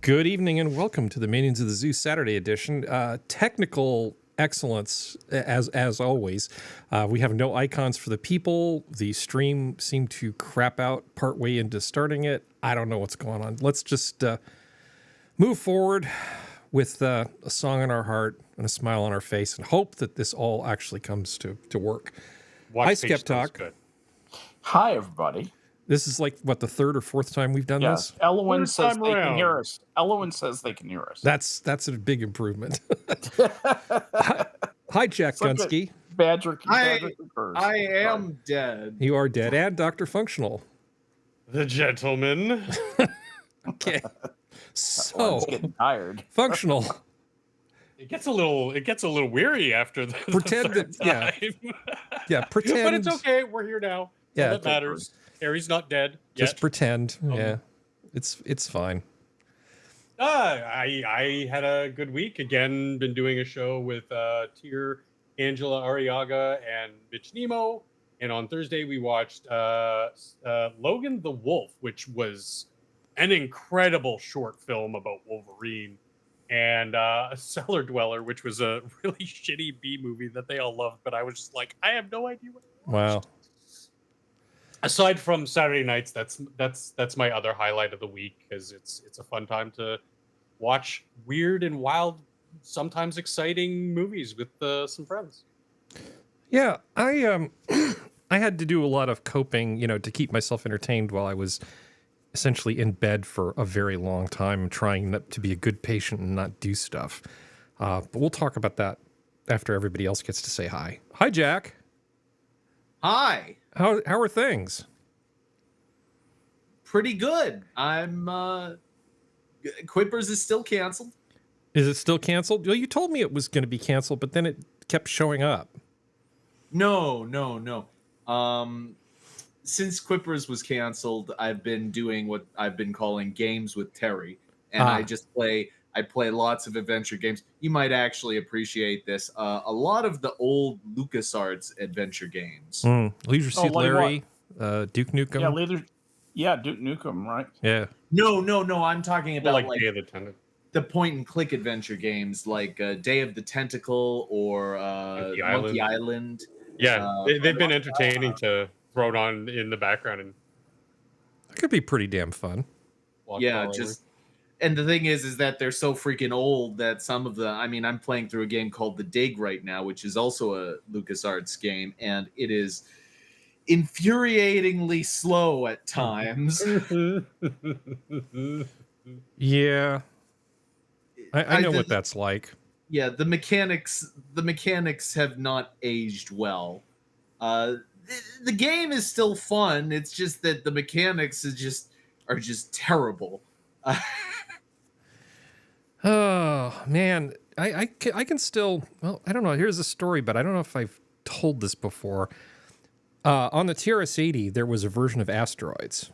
Good evening and welcome to the Minions of the Zoo Saturday edition. Technical excellence as always. We have no icons for the people. The stream seemed to crap out partway into starting it. I don't know what's going on. Let's just move forward with a song in our heart and a smile on our face and hope that this all actually comes to work. Hi, SkepTok. Hi, everybody. This is like, what, the third or fourth time we've done this? Elowen says they can hear us. Elowen says they can hear us. That's a big improvement. Hi, Jack Gunsky. Badger I am dead. You are dead. And DrFunctional. The gentleman. Okay. So getting tired. Functional. It gets a little weary after the Pretend third that time. yeah, pretend. But it's okay. We're here now. Yeah, That matters. Harry's not dead Just yet. pretend. Yeah. It's fine. I had a good week. Again, been doing a show with THUR, Angela Arriaga, and Mitch Nemo. And on Thursday, we watched Logan the Wolf, which was an incredible short film about Wolverine. And Cellar Dweller, which was a really shitty B movie that they all loved. But I was just like, I have no idea what I watched. Wow. Aside from Saturday nights, that's my other highlight of the week, because it's a fun time to watch weird and wild, sometimes exciting movies with some friends. Yeah, I had to do a lot of coping, to keep myself entertained while I was essentially in bed for a very long time, trying to be a good patient and not do stuff. But we'll talk about that after everybody else gets to say hi. Hi, Jack. Hi. How are things? Pretty good. I'm Quippers is still canceled. Is it still canceled? Well, you told me it was going to be canceled, but then it kept showing up. No. Since Quippers was canceled, I've been doing what I've been calling games with Terry, and I play lots of adventure games. You might actually appreciate this. A lot of the old LucasArts adventure games. Leisure Suit Larry, Duke Nukem. Yeah, Duke Nukem, right? Yeah. No. I'm talking about like Day of the Tentacle. the point-and-click adventure games, like Day of the Tentacle or Monkey Island. Yeah, they've been entertaining to throw it on in the background and That could be pretty damn fun. Yeah, and the thing is that they're so freaking old that some of I'm playing through a game called The Dig right now, which is also a LucasArts game, and it is infuriatingly slow at times. Yeah. I know what that's like. Yeah, the mechanics have not aged well. The game is still fun. It's just that the mechanics are just terrible. Oh man, I can still. Well, I don't know. Here's a story, but I don't know if I've told this before. On the TRS-80, there was a version of Asteroids.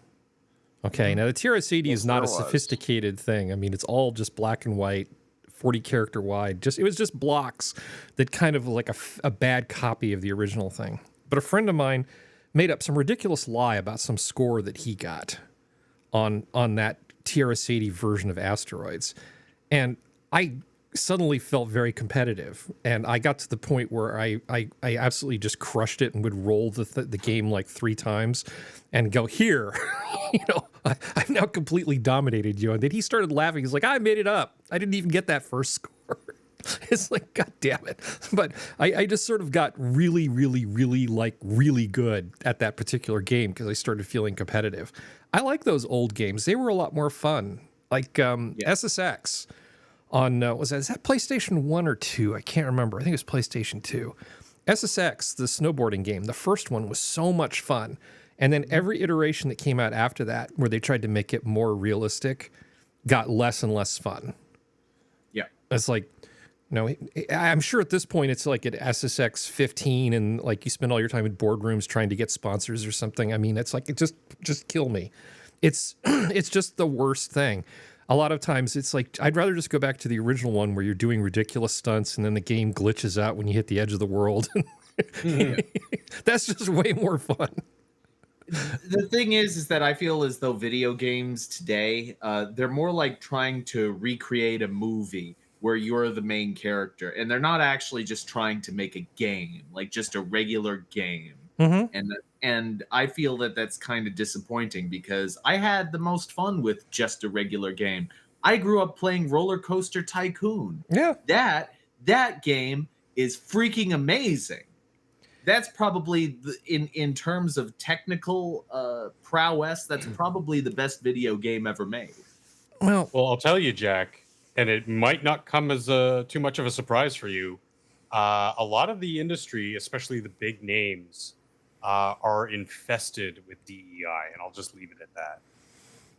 Okay, now the TRS-80 is not a sophisticated thing. I mean, it's all just black and white, 40 character wide. It was just blocks that kind of like a bad copy of the original thing. But a friend of mine made up some ridiculous lie about some score that he got on that TRS-80 version of Asteroids. And I suddenly felt very competitive. And I got to the point where I absolutely just crushed it and would roll the game like 3 times and go, here, I've now completely dominated you. And then he started laughing. He's like, I made it up. I didn't even get that first score. It's like, God damn it. But I just sort of got really, really, really, really good at that particular game because I started feeling competitive. I like those old games. They were a lot more fun. Like SSX on, is that PlayStation 1 or 2? I can't remember. I think it was PlayStation 2. SSX, the snowboarding game, the first one was so much fun. And then every iteration that came out after that, where they tried to make it more realistic, got less and less fun. Yeah. It's like, I'm sure at this point it's like at SSX 15 and like you spend all your time in boardrooms trying to get sponsors or something. I mean, it's like, just kill me. It's just the worst thing. A lot of times it's like, I'd rather just go back to the original one where you're doing ridiculous stunts and then the game glitches out when you hit the edge of the world. That's just way more fun. the thing is that I feel as though video games today, they're more like trying to recreate a movie where you're the main character, and they're not actually just trying to make a game, like just a regular game. Mm-hmm. And I feel that that's kind of disappointing because I had the most fun with just a regular game. I grew up playing Roller Coaster Tycoon. Yeah. That game is freaking amazing. That's probably in terms of technical prowess, that's probably the best video game ever made. Well, I'll tell you, Jack, and it might not come as too much of a surprise for you. A lot of the industry, especially the big names, are infested with DEI, and I'll just leave it at that.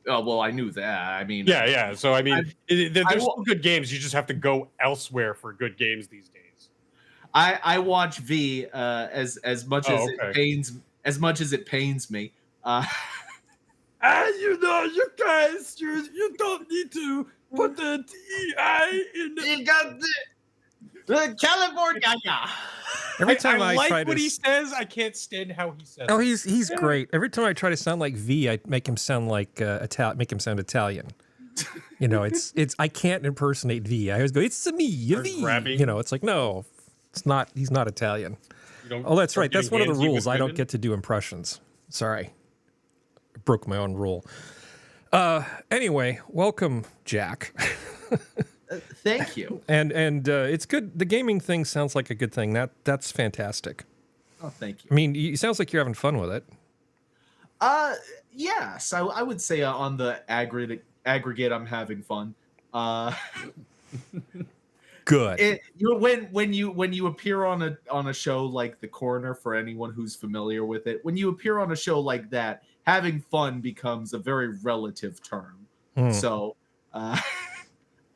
Oh, well, I knew that. I mean, yeah. So I mean, there's still good games. You just have to go elsewhere for good games these days. I watch V as much as it pains me. And you guys, you don't need to put the DEI in the. You got the California. every time I like try what to, he says, I can't stand how he says. oh, it. he's great. Every time I try to sound like V, I make him sound like make him sound Italian. You know, it's I can't impersonate V. I always go, it's me, Or V. grabbing. You know, it's like no, it's not. He's not Italian. Oh, that's right. That's one of the rules. I don't get to do impressions. Sorry, I broke my own rule. Anyway, welcome, Jack. Thank you. And it's good. The gaming thing sounds like a good thing. That's fantastic. Oh, thank you. I mean, it sounds like you're having fun with it. Yes, I would say on the aggregate, I'm having fun. Good. When you appear on a show like The Corner, for anyone who's familiar with it, when you appear on a show like that, having fun becomes a very relative term. So,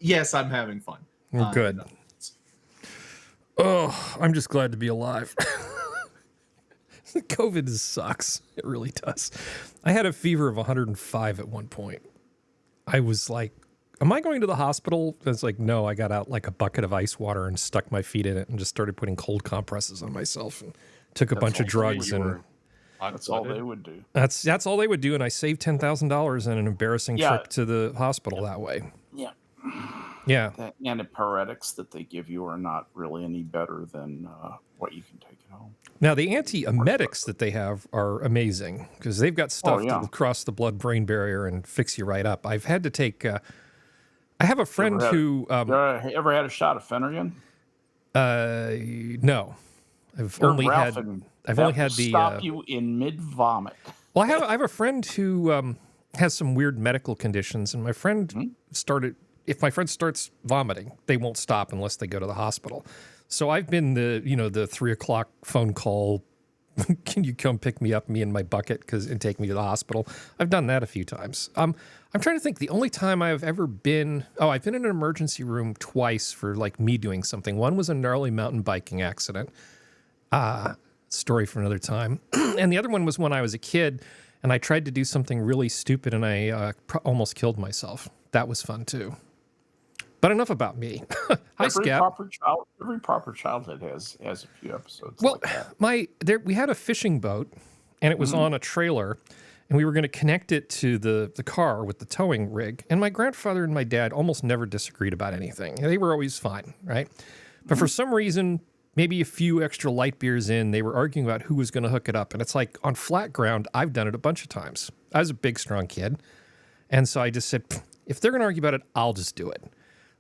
yes, I'm having fun. Good. Oh, I'm just glad to be alive. COVID sucks. It really does. I had a fever of 105 at one point. I was like, am I going to the hospital? It's like, no, I got out like a bucket of ice water and stuck my feet in it and just started putting cold compresses on myself and took a bunch of drugs. And that's all they would do. That's all they would do. And I saved $10,000 in an embarrassing trip to the hospital that way. Yeah. Yeah. The antipyretics that they give you are not really any better than what you can take at home. Now, the antiemetics that they have are amazing because they've got stuff to cross the blood-brain barrier and fix you right up. I've had to take... I have a friend who... ever had a shot of Phenergan? No. I've only had the... Stop you in mid-vomit. Well, I have a friend who has some weird medical conditions, and my friend started... If my friend starts vomiting, they won't stop unless they go to the hospital. So I've been the 3:00 phone call. Can you come pick me up, me and my bucket, and take me to the hospital? I've done that a few times. I'm trying to think. The only time I've ever been, I've been in an emergency room twice for like me doing something. One was a gnarly mountain biking accident. Story for another time. And the other one was when I was a kid and I tried to do something really stupid and I almost killed myself. That was fun too. But enough about me. Hi, Skep. Every proper childhood has a few episodes. Well, like that. We had a fishing boat, and it was on a trailer, and we were going to connect it to the car with the towing rig. And my grandfather and my dad almost never disagreed about anything. They were always fine, right? But for some reason, maybe a few extra light beers in, they were arguing about who was going to hook it up. And it's like on flat ground, I've done it a bunch of times. I was a big, strong kid, and so I just said, if they're going to argue about it, I'll just do it.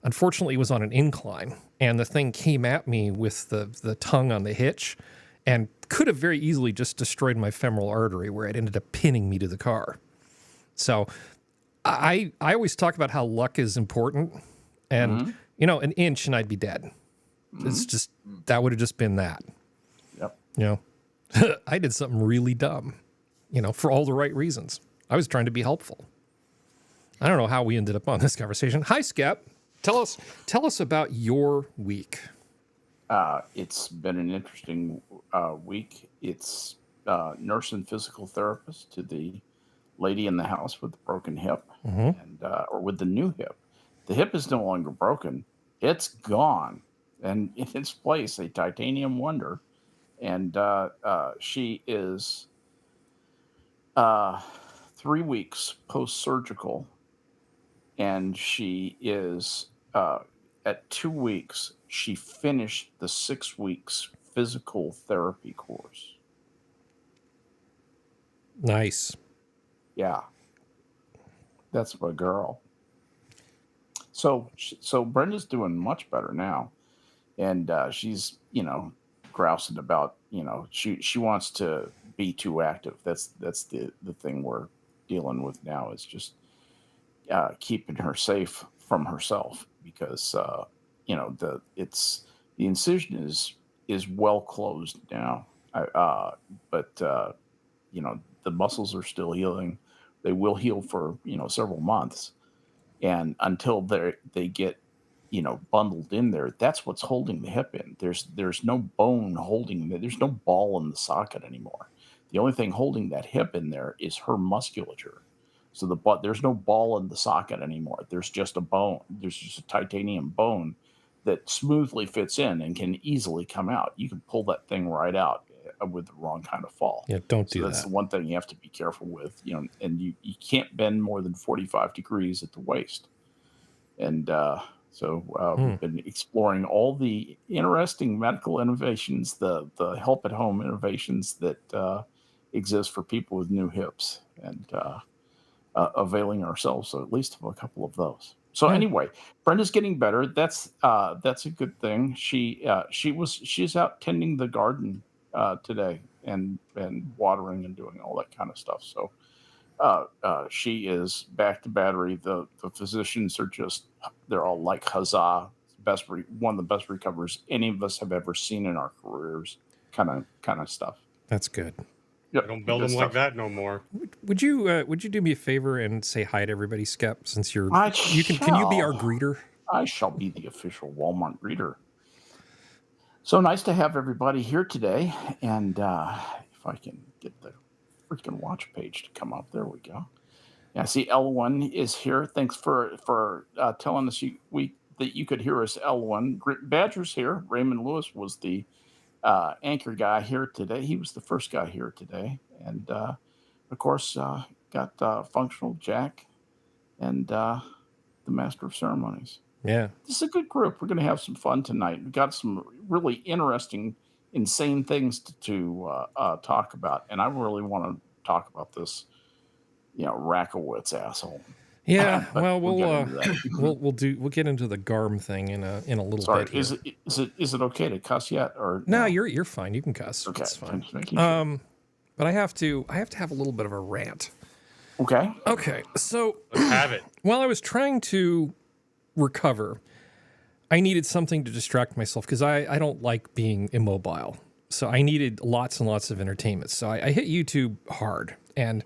Unfortunately, it was on an incline, and the thing came at me with the tongue on the hitch and could have very easily just destroyed my femoral artery where it ended up pinning me to the car. So I always talk about how luck is important, and, an inch and I'd be dead. It's just, that would have just been that. Yep. I did something really dumb, for all the right reasons. I was trying to be helpful. I don't know how we ended up on this conversation. Hi, Skep. Tell us about your week. It's been an interesting week. It's nurse and physical therapist to the lady in the house with the broken hip, and or with the new hip. The hip is no longer broken; it's gone, and in its place, a titanium wonder. And she is 3 weeks post-surgical, and she is at 2 weeks. She finished the 6 weeks physical therapy course. Nice. Yeah, that's my girl. So Brenda's doing much better now, and she's grousing about she wants to be too active. That's the thing we're dealing with now, is just keeping her safe from herself, because the incision is well closed now, but the muscles are still healing. They will heal for several months, and until they get bundled in there, that's what's holding the hip in. There's no bone holding it. There's no ball in the socket anymore. The only thing holding that hip in there is her musculature. So there's no ball in the socket anymore. There's just a bone. There's just a titanium bone that smoothly fits in and can easily come out. You can pull that thing right out with the wrong kind of fall. Yeah, don't do that. That's the one thing you have to be careful with. And you can't bend more than 45 degrees at the waist. And we've been exploring all the interesting medical innovations, the help at home innovations that exist for people with new hips, and availing ourselves at least of a couple of those. So anyway, Brenda's getting better. That's a good thing. She's out tending the garden today and watering and doing all that kind of stuff. So she is back to battery. The physicians are they're all like, huzzah, one of the best recovers any of us have ever seen in our careers, kind of stuff. That's good. Yep, I don't build them like that no more. Would you do me a favor and say hi to everybody, Skep, since can you be our greeter? I shall be the official Walmart greeter. So nice to have everybody here today, and if I can get the freaking watch page to come up, there we go. Yeah, see, L1 is here. Thanks for telling us that you could hear us. L1 Badger's here. Raymond Lewis was the anchor guy here today. He was the first guy here today, and of course got Functional Jack and the Master of Ceremonies. Yeah, this is a good group. We're going to have some fun tonight. We've got some really interesting, insane things to talk about, and I really want to talk about this, Rakowitz asshole. Yeah, well, we'll get into the GARM thing in a little bit. Here. Is it okay to cuss yet, or no? You're fine. You can cuss. Okay, it's fine. Sure. But I have to have a little bit of a rant. Okay. So let's have it. While I was trying to recover, I needed something to distract myself because I don't like being immobile. So I needed lots and lots of entertainment. So I hit YouTube hard, and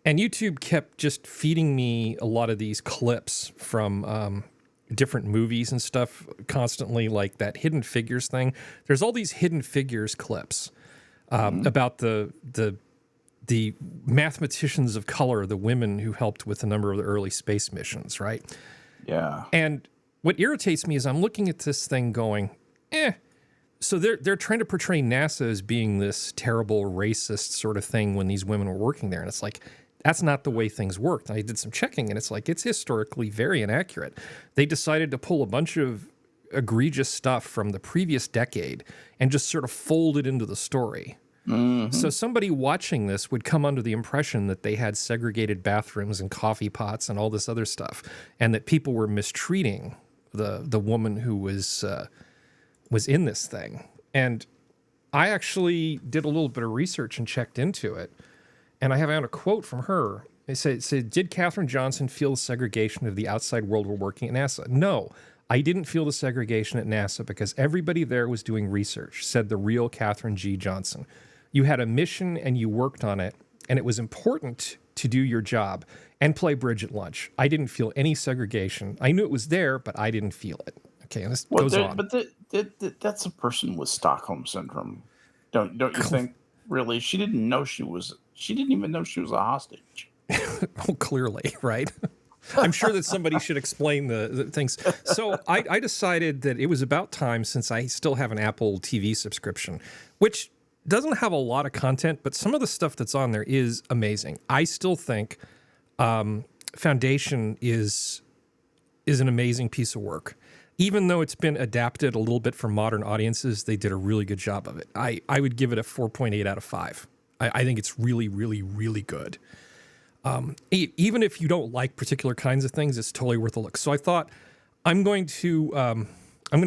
YouTube kept just feeding me a lot of these clips from different movies and stuff constantly, like that Hidden Figures thing. There's all these Hidden Figures clips about the mathematicians of color, the women who helped with a number of the early space missions, right? Yeah. And what irritates me is I'm looking at this thing going, So they're trying to portray NASA as being this terrible racist sort of thing when these women were working there. And it's like, that's not the way things worked. I did some checking, and it's like, it's historically very inaccurate. They decided to pull a bunch of egregious stuff from the previous decade and just sort of fold it into the story. Mm-hmm. So somebody watching this would come under the impression that they had segregated bathrooms and coffee pots and all this other stuff, and that people were mistreating the woman who was in this thing. And I actually did a little bit of research and checked into it, and I have found a quote from her. It said, "Did Katherine Johnson feel the segregation of the outside world while working at NASA? No, I didn't feel the segregation at NASA because everybody there was doing research," said the real Katherine G. Johnson. "You had a mission and you worked on it, and it was important to do your job and play bridge at lunch. I didn't feel any segregation. I knew it was there, but I didn't feel it." Okay, and this goes on. But that's a person with Stockholm syndrome, don't you think? Really, she didn't even know she was a hostage. Well, clearly, right? I'm sure that somebody should explain the things. So I decided that it was about time, since I still have an Apple TV subscription, which doesn't have a lot of content, but some of the stuff that's on there is amazing. I still think Foundation is an amazing piece of work. Even though it's been adapted a little bit for modern audiences, they did a really good job of it. I would give it a 4.8 out of 5. I think it's really, really, really good. Even if you don't like particular kinds of things, it's totally worth a look. So I thought I'm going to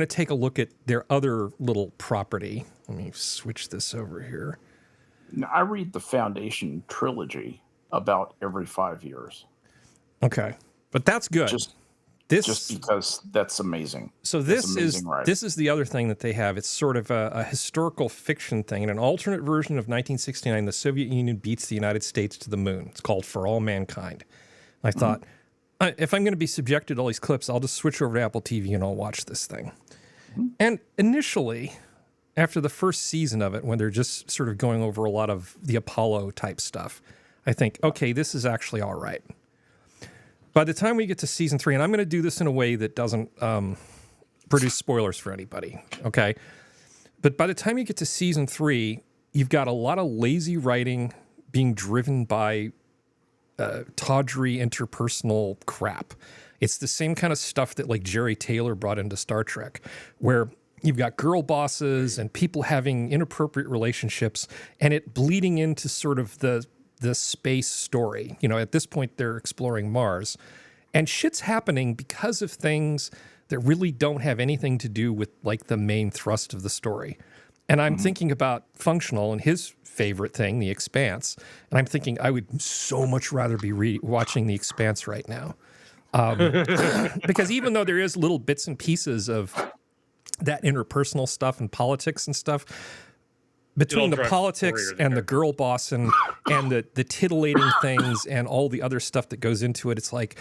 take a look at their other little property. Let me switch this over here. Now, I read the Foundation trilogy about every 5 years. Okay, but that's good. Just because that's amazing. So this is the other thing that they have. It's sort of a historical fiction thing. In an alternate version of 1969, the Soviet Union beats the United States to the moon. It's called For All Mankind. I thought, if I'm going to be subjected to all these clips, I'll just switch over to Apple TV and I'll watch this thing. And initially, after the first season of it, when they're just sort of going over a lot of the Apollo type stuff, I think, okay, this is actually all right. By the time we get to season 3, and I'm going to do this in a way that doesn't produce spoilers for anybody, okay? But by the time you get to season 3, you've got a lot of lazy writing being driven by tawdry interpersonal crap. It's the same kind of stuff that like Jerry Taylor brought into Star Trek, where you've got girl bosses and people having inappropriate relationships, and it bleeding into sort of the space story. You know, at this point, they're exploring Mars. And shit's happening because of things that really don't have anything to do with, like, the main thrust of the story. And I'm thinking about Functional and his favorite thing, The Expanse. And I'm thinking I would so much rather be watching The Expanse right now. Because even though there is little bits and pieces of that interpersonal stuff and politics and stuff, between the politics and the girl boss and the titillating things and all the other stuff that goes into it, it's like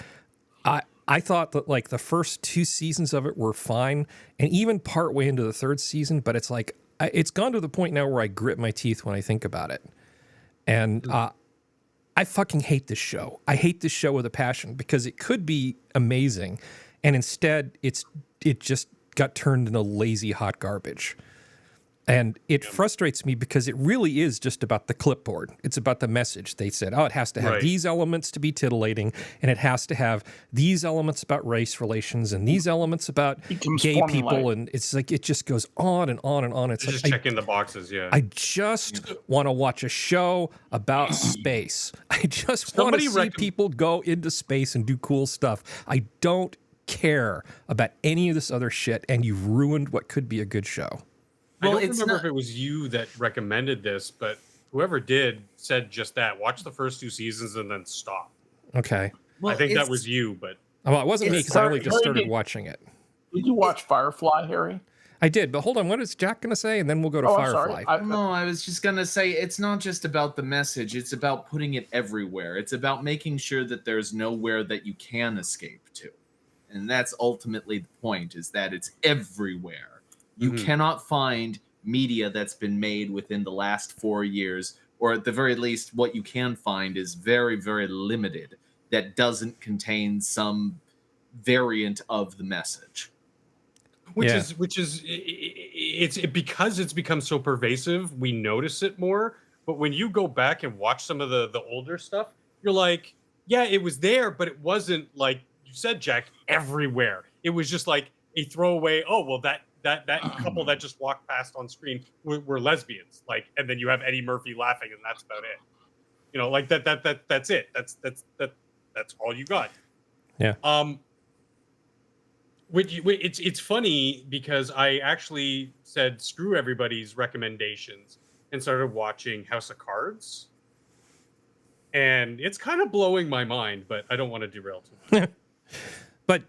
I thought that like the first 2 seasons of it were fine, and even part way into the 3rd season, but it's like it's gone to the point now where I grit my teeth when I think about it. And I fucking hate this show. I hate this show with a passion because it could be amazing, and instead it just got turned into lazy hot garbage. And it frustrates me because it really is just about the clipboard. It's about the message. They said, oh, it has to have these elements to be titillating, and it has to have these elements about race relations and these elements about gay people. And it's like, it just goes on and on and on. It's just like, checking the boxes, yeah. I just want to watch a show about space. I just want to see people go into space and do cool stuff. I don't care about any of this other shit, and you've ruined what could be a good show. Well, I don't remember if it was you that recommended this, but whoever did said just that. Watch the first 2 seasons and then stop. Okay. Well, I think that was you, but... Well, it wasn't me because I only just started watching it. Did you watch Firefly, Harry? I did, but hold on. What is Jack going to say? And then we'll go to Firefly. I was just going to say, it's not just about the message. It's about putting it everywhere. It's about making sure that there's nowhere that you can escape to. And that's ultimately the point, is that it's everywhere. You cannot find media that's been made within the last 4 years, or at the very least, what you can find is very, very limited that doesn't contain some variant of the message. Because it's become so pervasive, we notice it more. But when you go back and watch some of the older stuff, you're like, yeah, it was there, but it wasn't like you said, Jack, everywhere. It was just like a throwaway. Oh, well, that couple that just walked past on screen were lesbians, like, and then you have Eddie Murphy laughing, and that's about it. You know, like that's it. That's all you got. Yeah. It's funny because I actually said screw everybody's recommendations and started watching House of Cards, and it's kind of blowing my mind, but I don't want to derail too much. But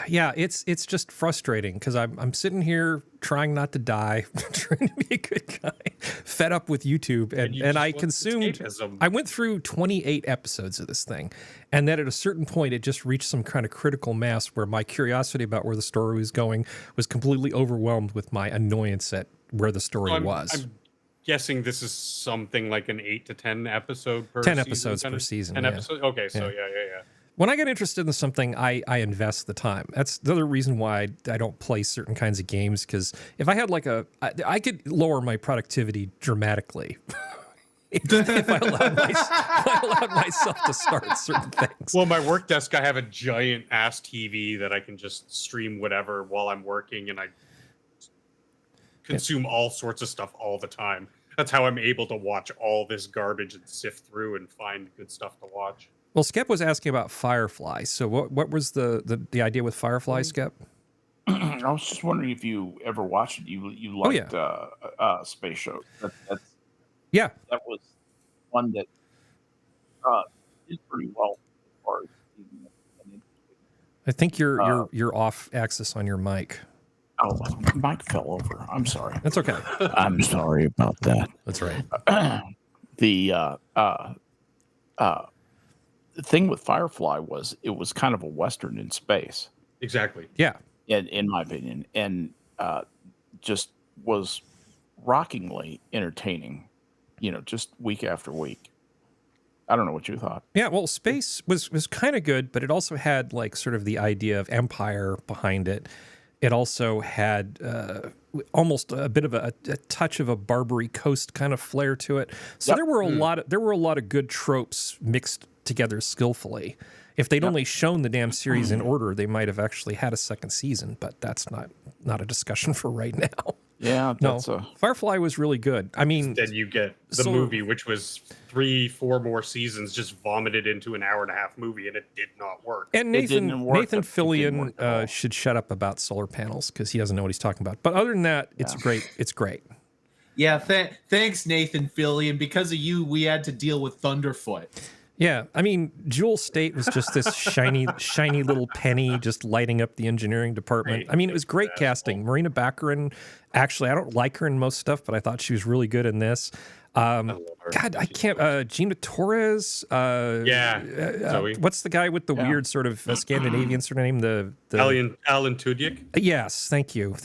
yeah, it's just frustrating because I'm sitting here trying not to die, trying to be a good guy, fed up with YouTube, and I consumed. Escapism. I went through 28 episodes of this thing, and then at a certain point, it just reached some kind of critical mass where my curiosity about where the story was going was completely overwhelmed with my annoyance at where the story was. I'm guessing this is something like an 8 to 10 episode per 10 season, episodes per season. 10 yeah. episodes. Okay, so yeah. When I get interested in something, I invest the time. That's the other reason why I don't play certain kinds of games, because if I had like I could lower my productivity dramatically if I allowed myself to start certain things. Well, my work desk, I have a giant ass TV that I can just stream whatever while I'm working, and I consume all sorts of stuff all the time. That's how I'm able to watch all this garbage and sift through and find good stuff to watch. Well, Skep was asking about Firefly. So what was the idea with Firefly, Skep? I was just wondering if you ever watched it. You liked space shows. Yeah, that was one that did pretty well as far as I think you're off axis on your mic. Oh, my mic fell over. I'm sorry. That's okay. I'm sorry about that. That's right. The thing with Firefly was it was kind of a Western in space. Exactly. Yeah. In my opinion, and just was rockingly entertaining, just week after week. I don't know what you thought. Yeah, well, space was kind of good, but it also had like sort of the idea of empire behind it. It also had almost a bit of a touch of a Barbary Coast kind of flair to it. So there were a lot of good tropes mixed together skillfully. If they'd only shown the damn series in order, they might have actually had a second season, but that's not a discussion for right now. Yeah, that's Firefly was really good. I mean, then you get the movie, which was 3-4 more seasons just vomited into an 1.5-hour movie, and it did not work. And Nathan Fillion should shut up about solar panels because he doesn't know what he's talking about. But other than that, it's great. It's great. Yeah, thanks, Nathan Fillion. Because of you, we had to deal with Thunderfoot. Yeah, I mean, Jewel State was just this shiny little penny just lighting up the engineering department. I mean, it was great casting. Marina Baccarin, actually, I don't like her in most stuff, but I thought she was really good in this. God, I can't. Gina Torres. What's the guy with the weird sort of Scandinavian sort of name? The Alan Tudyk. Yes, thank you.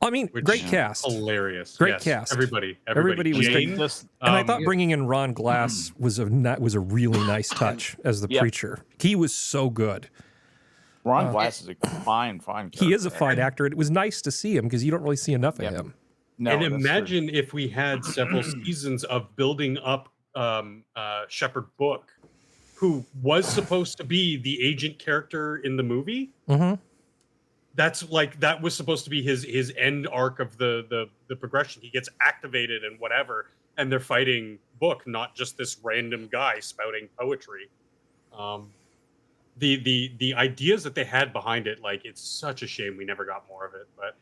I mean, great cast. Hilarious. Great cast. Everybody was great. And I thought bringing in Ron Glass was a really nice touch as the preacher. He was so good. Ron Glass is a fine character. He is a fine actor. It was nice to see him because you don't really see enough of him. No, and imagine if we had several seasons of building up Shepard Book, who was supposed to be the agent character in the movie. Mm-hmm. That was supposed to be his end arc of the progression. He gets activated and whatever, and they're fighting Book, not just this random guy spouting poetry. The ideas that they had behind it, like, it's such a shame we never got more of it. But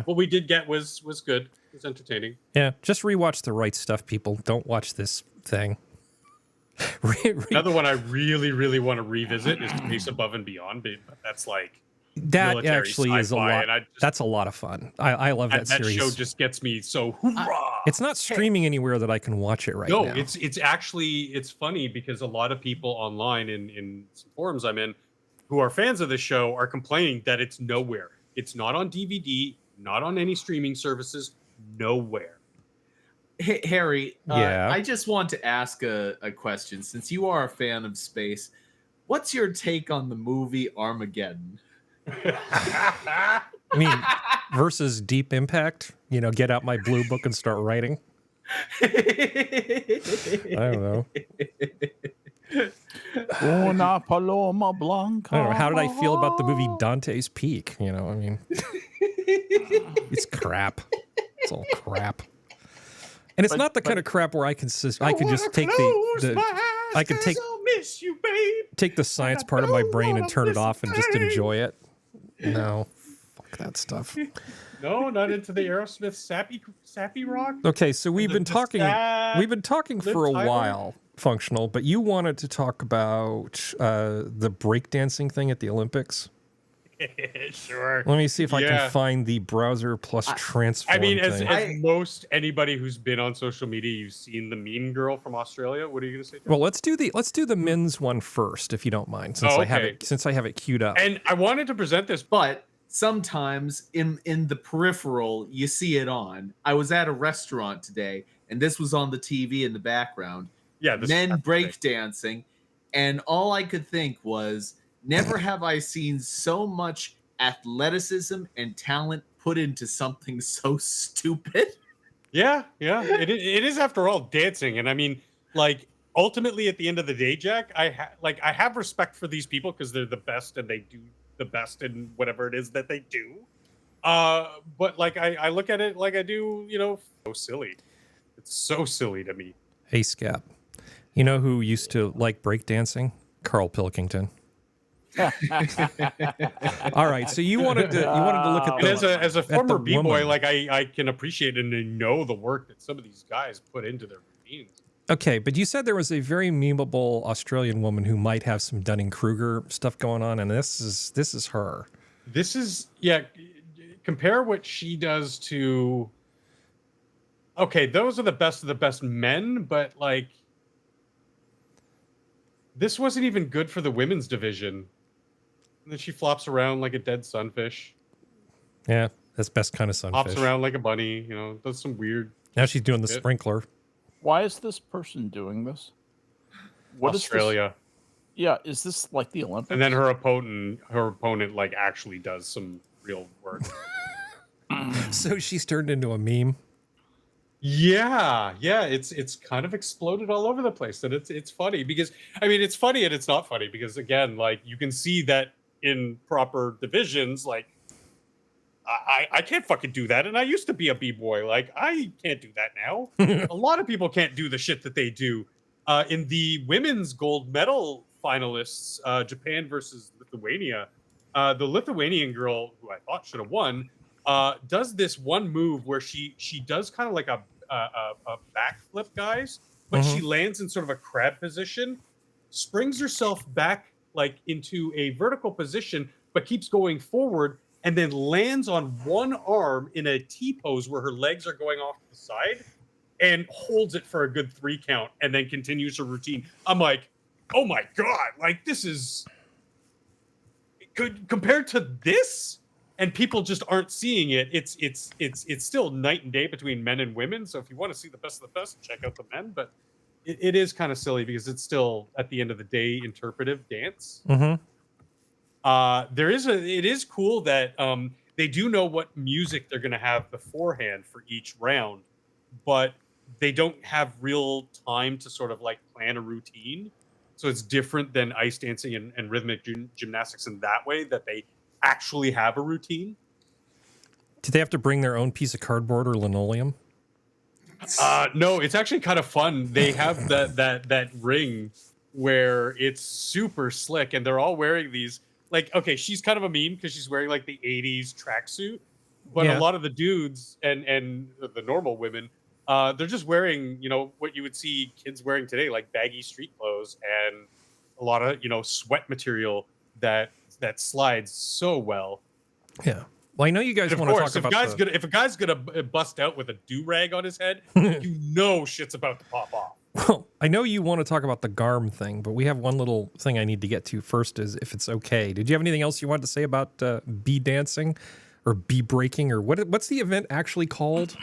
what we did get was good. It was entertaining. Yeah, just rewatch The Right Stuff, people. Don't watch this thing. Another one I really, really want to revisit is Space Above and Beyond, but that's like that actually is a lot. That's a lot of fun. I love that series. That show just gets me so hoorah. It's not streaming anywhere that I can watch it now. No, it's actually funny because a lot of people online in some forums I'm in who are fans of the show are complaining that it's nowhere. It's not on DVD, not on any streaming services, nowhere. Hey, Harry, I just want to ask a question. Since you are a fan of space, what's your take on the movie Armageddon? I mean, versus Deep Impact, get out my blue book and start writing. I don't know. Una paloma blanca. I don't know. How did I feel about the movie Dante's Peak? I mean, it's crap. It's all crap. And it's not the kind of crap where I can just take I can take the science part of my brain and turn it off and just enjoy it. No, fuck that stuff. No, not into the Aerosmith sappy rock. Okay, so we've been talking for a while, Functional, but you wanted to talk about the breakdancing thing at the Olympics. Sure. Let me see if I can find the browser plus transform. I mean, as thing. most anybody who's been on social media, you've seen the meme girl from Australia. What are you going to say? Well, let's do the men's one first, if you don't mind, since I have it queued up. And I wanted to present this, but sometimes in the peripheral you see it on. I was at a restaurant today, and this was on the TV in the background. Yeah, men breakdancing, And all I could think was, never have I seen so much athleticism and talent put into something so stupid. Yeah, it is after all dancing, and I mean, like ultimately at the end of the day, Jack, I have respect for these people because they're the best and they do the best in whatever it is that they do. But like I look at it like I do, so silly. It's so silly to me. Hey, Skep. You know who used to like breakdancing? Carl Pilkington. All right, so you wanted to look at And the, as a the former b-boy, woman. like I can appreciate and know the work that some of these guys put into their routines. Okay, but you said there was a very memeable Australian woman who might have some Dunning-Kruger stuff going on, and this is her. This is, yeah, compare what she does to, okay, those are the best of the best men, but like this wasn't even good for the women's division. And then she flops around like a dead sunfish. Yeah, that's best kind of sunfish. Hops around like a bunny, does some weird. Now she's doing the shit. sprinkler. Why is this person doing this? What is Australia. this? Yeah, is this like the Olympics? And then her opponent like actually does some real work. So she's turned into a meme. Yeah, it's kind of exploded all over the place, and it's funny because I mean it's funny and it's not funny because again, like you can see that in proper divisions, like I can't fucking do that, and I used to be a b-boy, like I can't do that now. A lot of people can't do the shit that they do. In the women's gold medal finalists, Japan versus Lithuania, the Lithuanian girl who I thought should have won does this one move where she does kind of like a backflip, guys, but she lands in sort of a crab position, springs herself back like into a vertical position, but keeps going forward, and then lands on one arm in a T pose where her legs are going off to the side, and holds it for a good 3 count, and then continues her routine. I'm like, oh my god, like this is compared to this. And people just aren't seeing it. It's still night and day between men and women. So if you want to see the best of the best, check out the men. But it is kind of silly because it's still at the end of the day interpretive dance. Mm-hmm. It is cool that they do know what music they're going to have beforehand for each round, but they don't have real time to sort of like plan a routine. So it's different than ice dancing and rhythmic gymnastics in that way, that they actually have a routine. Do they have to bring their own piece of cardboard or linoleum? No, it's actually kind of fun. They have that ring where it's super slick, and they're all wearing these. Like, okay, she's kind of a meme because she's wearing like the '80s tracksuit, but a lot of the dudes and the normal women, they're just wearing what you would see kids wearing today, like baggy street clothes and a lot of sweat material that slides so well. Yeah. Well, I know you guys want to talk about if a guy's gonna bust out with a do-rag on his head, shit's about to pop off. Well, I know you want to talk about the GARM thing, but we have one little thing I need to get to first, is if it's okay. Did you have anything else you wanted to say about bee dancing or bee breaking, or what's the event actually called?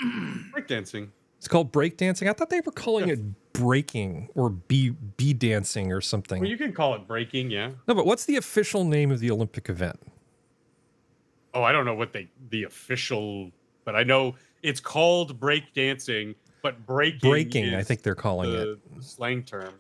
Breakdancing. It's called breakdancing? I thought they were calling it breaking or bee dancing or something. Well, you can call it breaking, yeah. No, but what's the official name of the Olympic event? Oh, I don't know what the official, but I know it's called breakdancing, but breaking I think they're calling the slang term,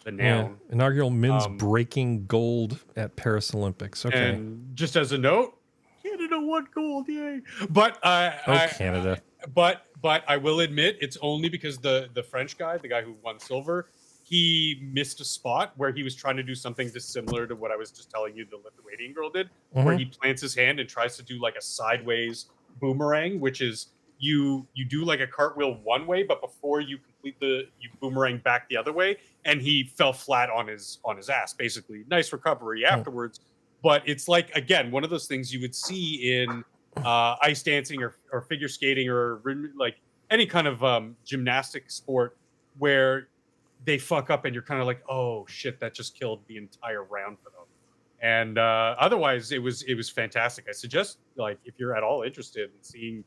the noun. Yeah. Inaugural men's breaking gold at Paris Olympics. Okay. And just as a note, Canada won gold, yay! But Canada. But I will admit, it's only because the French guy, the guy who won silver, he missed a spot where he was trying to do something dissimilar to what I was just telling you the Lithuanian girl did, where he plants his hand and tries to do like a sideways boomerang, which is you do like a cartwheel one way, but before you complete you boomerang back the other way, and he fell flat on his ass, basically. Nice recovery afterwards. But it's like, again, one of those things you would see in ice dancing or figure skating or like any kind of gymnastic sport where they fuck up and you're kind of like, oh shit, that just killed the entire round for them. And otherwise it was fantastic. I suggest, like, if you're at all interested in seeing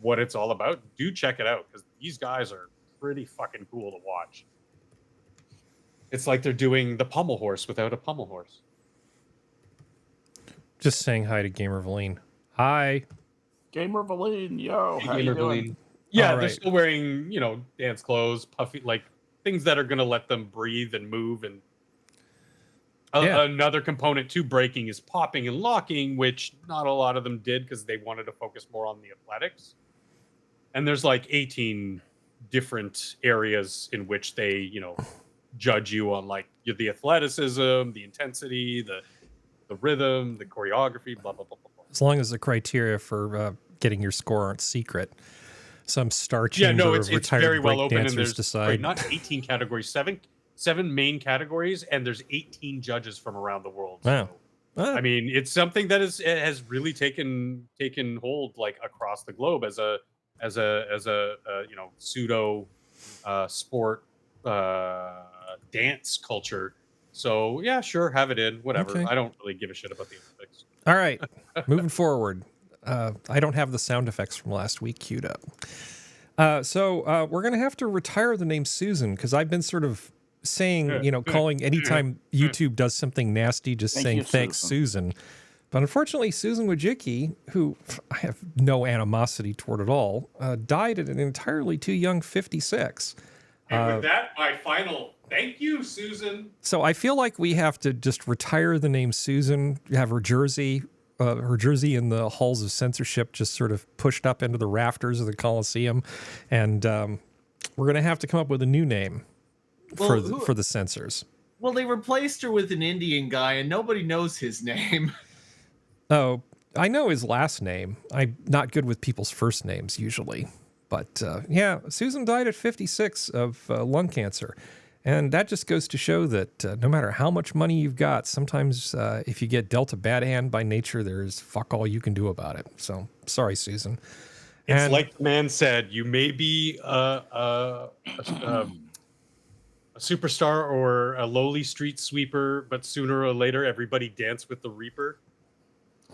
what it's all about, do check it out, because these guys are pretty fucking cool to watch. It's like they're doing the pommel horse without a pommel horse. Just saying hi to Gamer Valine. Hi. Gamer Valine, yo, Hey, how you Gamer doing? Valine. Yeah, All they're right. still wearing, dance clothes, puffy, like things that are going to let them breathe and move. And Yeah. another component to breaking is popping and locking, which not a lot of them did because they wanted to focus more on the athletics. And there's like 18 different areas in which they, judge you on like the athleticism, the intensity, the rhythm, the choreography, blah, blah, blah, blah, blah. As long as the criteria for getting your score aren't secret. Some star Yeah, chamber no, of it's retired very well open, and breakdancers there's decide. not 18 categories, seven main categories, and there's 18 judges from around the world. Wow. So, I mean, it's something that has really taken hold like across the globe as a pseudo sport dance culture. So yeah, sure, have it in, whatever. Okay. I don't really give a shit about the Olympics. All right, moving forward. I don't have the sound effects from last week queued up. So we're going to have to retire the name Susan because I've been sort of saying, calling anytime YouTube does something nasty, just Thank saying you, thanks, Susan. But unfortunately, Susan Wojcicki, who I have no animosity toward at all, died at an entirely too young 56. And with that, my final thank you, Susan. So I feel like we have to just retire the name Susan, have her jersey in the halls of censorship just sort of pushed up into the rafters of the Coliseum, and we're going to have to come up with a new name for the censors. Well, they replaced her with an Indian guy, and nobody knows his name. Oh, I know his last name. I'm not good with people's first names usually. But yeah, Susan died at 56 of lung cancer. And that just goes to show that no matter how much money you've got, sometimes if you get dealt a bad hand by nature, there's fuck all you can do about it. So sorry, Susan. It's like the man said, you may be a superstar or a lowly street sweeper, but sooner or later, everybody dance with the Reaper.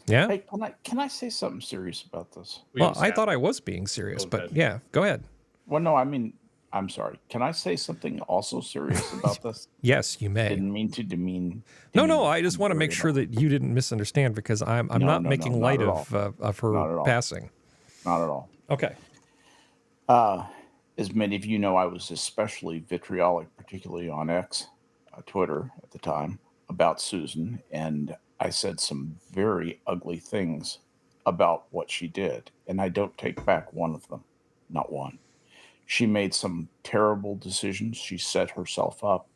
Yeah. Hey, can I say something serious about this? Well, I thought I was being serious, but yeah, go ahead. Well, no, I mean, I'm sorry. Can I say something also serious about this? Yes, you may. Didn't mean to demean. No, I just want to make sure that you didn't misunderstand because I'm not making light of her passing. Not at all. Okay. As many of you know, I was especially vitriolic, particularly on X, Twitter at the time, about Susan, and I said some very ugly things about what she did, and I don't take back one of them, not one. She made some terrible decisions. She set herself up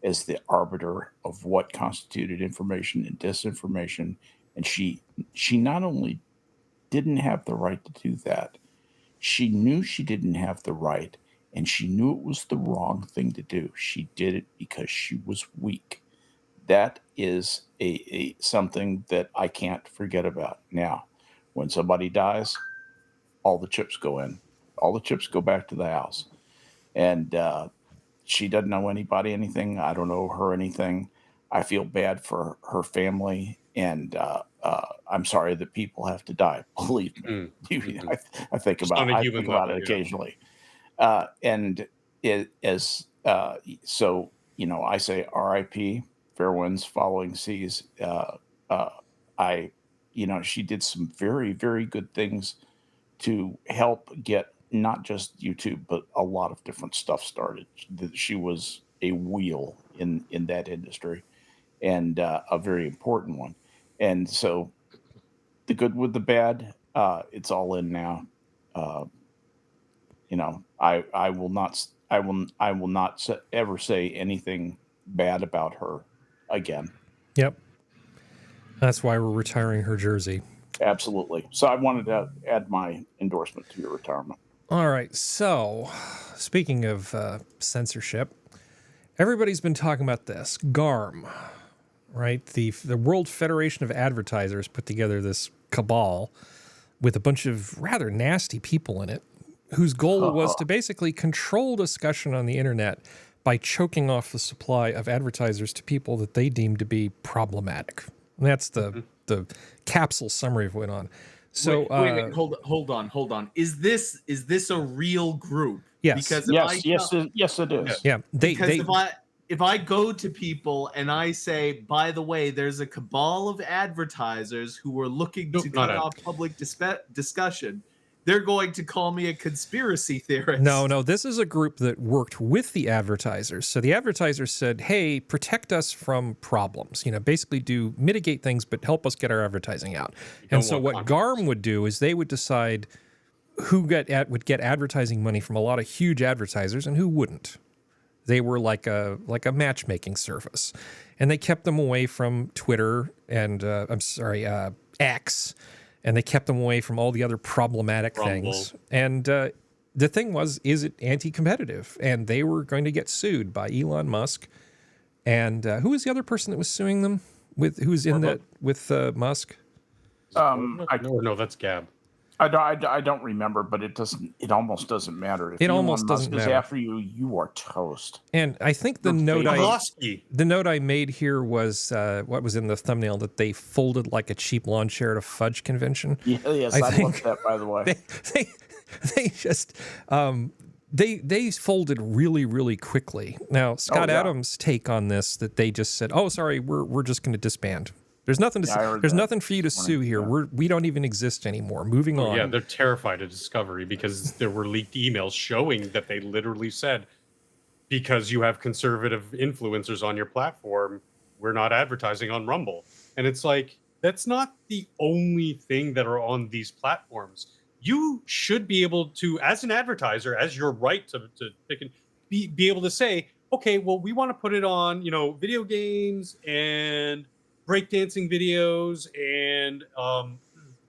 as the arbiter of what constituted information and disinformation, and she not only didn't have the right to do that, she knew she didn't have the right, and she knew it was the wrong thing to do. She did it because she was weak. That is a something that I can't forget about. Now, when somebody dies, all the chips go in. All the chips go back to the house. And she doesn't know anybody anything. I don't know her anything. I feel bad for her family. And I'm sorry that people have to die. Believe me. I think about it occasionally. So, I say RIP. Fair winds following seas. She did some very, very good things to help get not just YouTube, but a lot of different stuff started. She was a wheel in that industry, and a very important one. And so, the good with the bad, it's all in now. I will not ever say anything bad about her again. Yep. That's why we're retiring her jersey. Absolutely. So I wanted to add my endorsement to your retirement. All right. So speaking of censorship, everybody's been talking about this. GARM, right? The World Federation of Advertisers put together this cabal with a bunch of rather nasty people in it whose goal was to basically control discussion on the internet by choking off the supply of advertisers to people that they deemed to be problematic. And that's the capsule summary of what went on. So wait, hold on. Is this a real group? Yes. Because yes, it is. Yeah, if I go to people and I say, by the way, there's a cabal of advertisers who are looking to cut off public discussion, they're going to call me a conspiracy theorist. No, this is a group that worked with the advertisers. So the advertisers said, hey, protect us from problems. Basically mitigate things, but help us get our advertising out. And so what GARM would do is they would decide who would get advertising money from a lot of huge advertisers and who wouldn't. They were like a matchmaking service. And they kept them away from Twitter and, X. And they kept them away from all the other problematic things. And the thing was, is it anti-competitive? And they were going to get sued by Elon Musk. And who was the other person that was suing them? Who's in that with Musk? No, that's Gab. I don't remember, but it almost doesn't matter. If it almost doesn't matter. After you are toast. And I think the note I made here was what was in the thumbnail, that they folded like a cheap lawn chair at a fudge convention. Yes, I love that, by the way. They just they folded really, really quickly. Now Scott Adams' take on this, that they just said, "Oh, sorry, we're just going to disband." There's nothing to there's nothing for you to sue here. We don't even exist anymore. Moving on. Yeah, they're terrified of Discovery because there were leaked emails showing that they literally said, because you have conservative influencers on your platform, we're not advertising on Rumble. And it's like, that's not the only thing that are on these platforms. You should be able to, as an advertiser, as your right to pick and be able to say, okay, well, we want to put it on, video games and breakdancing videos and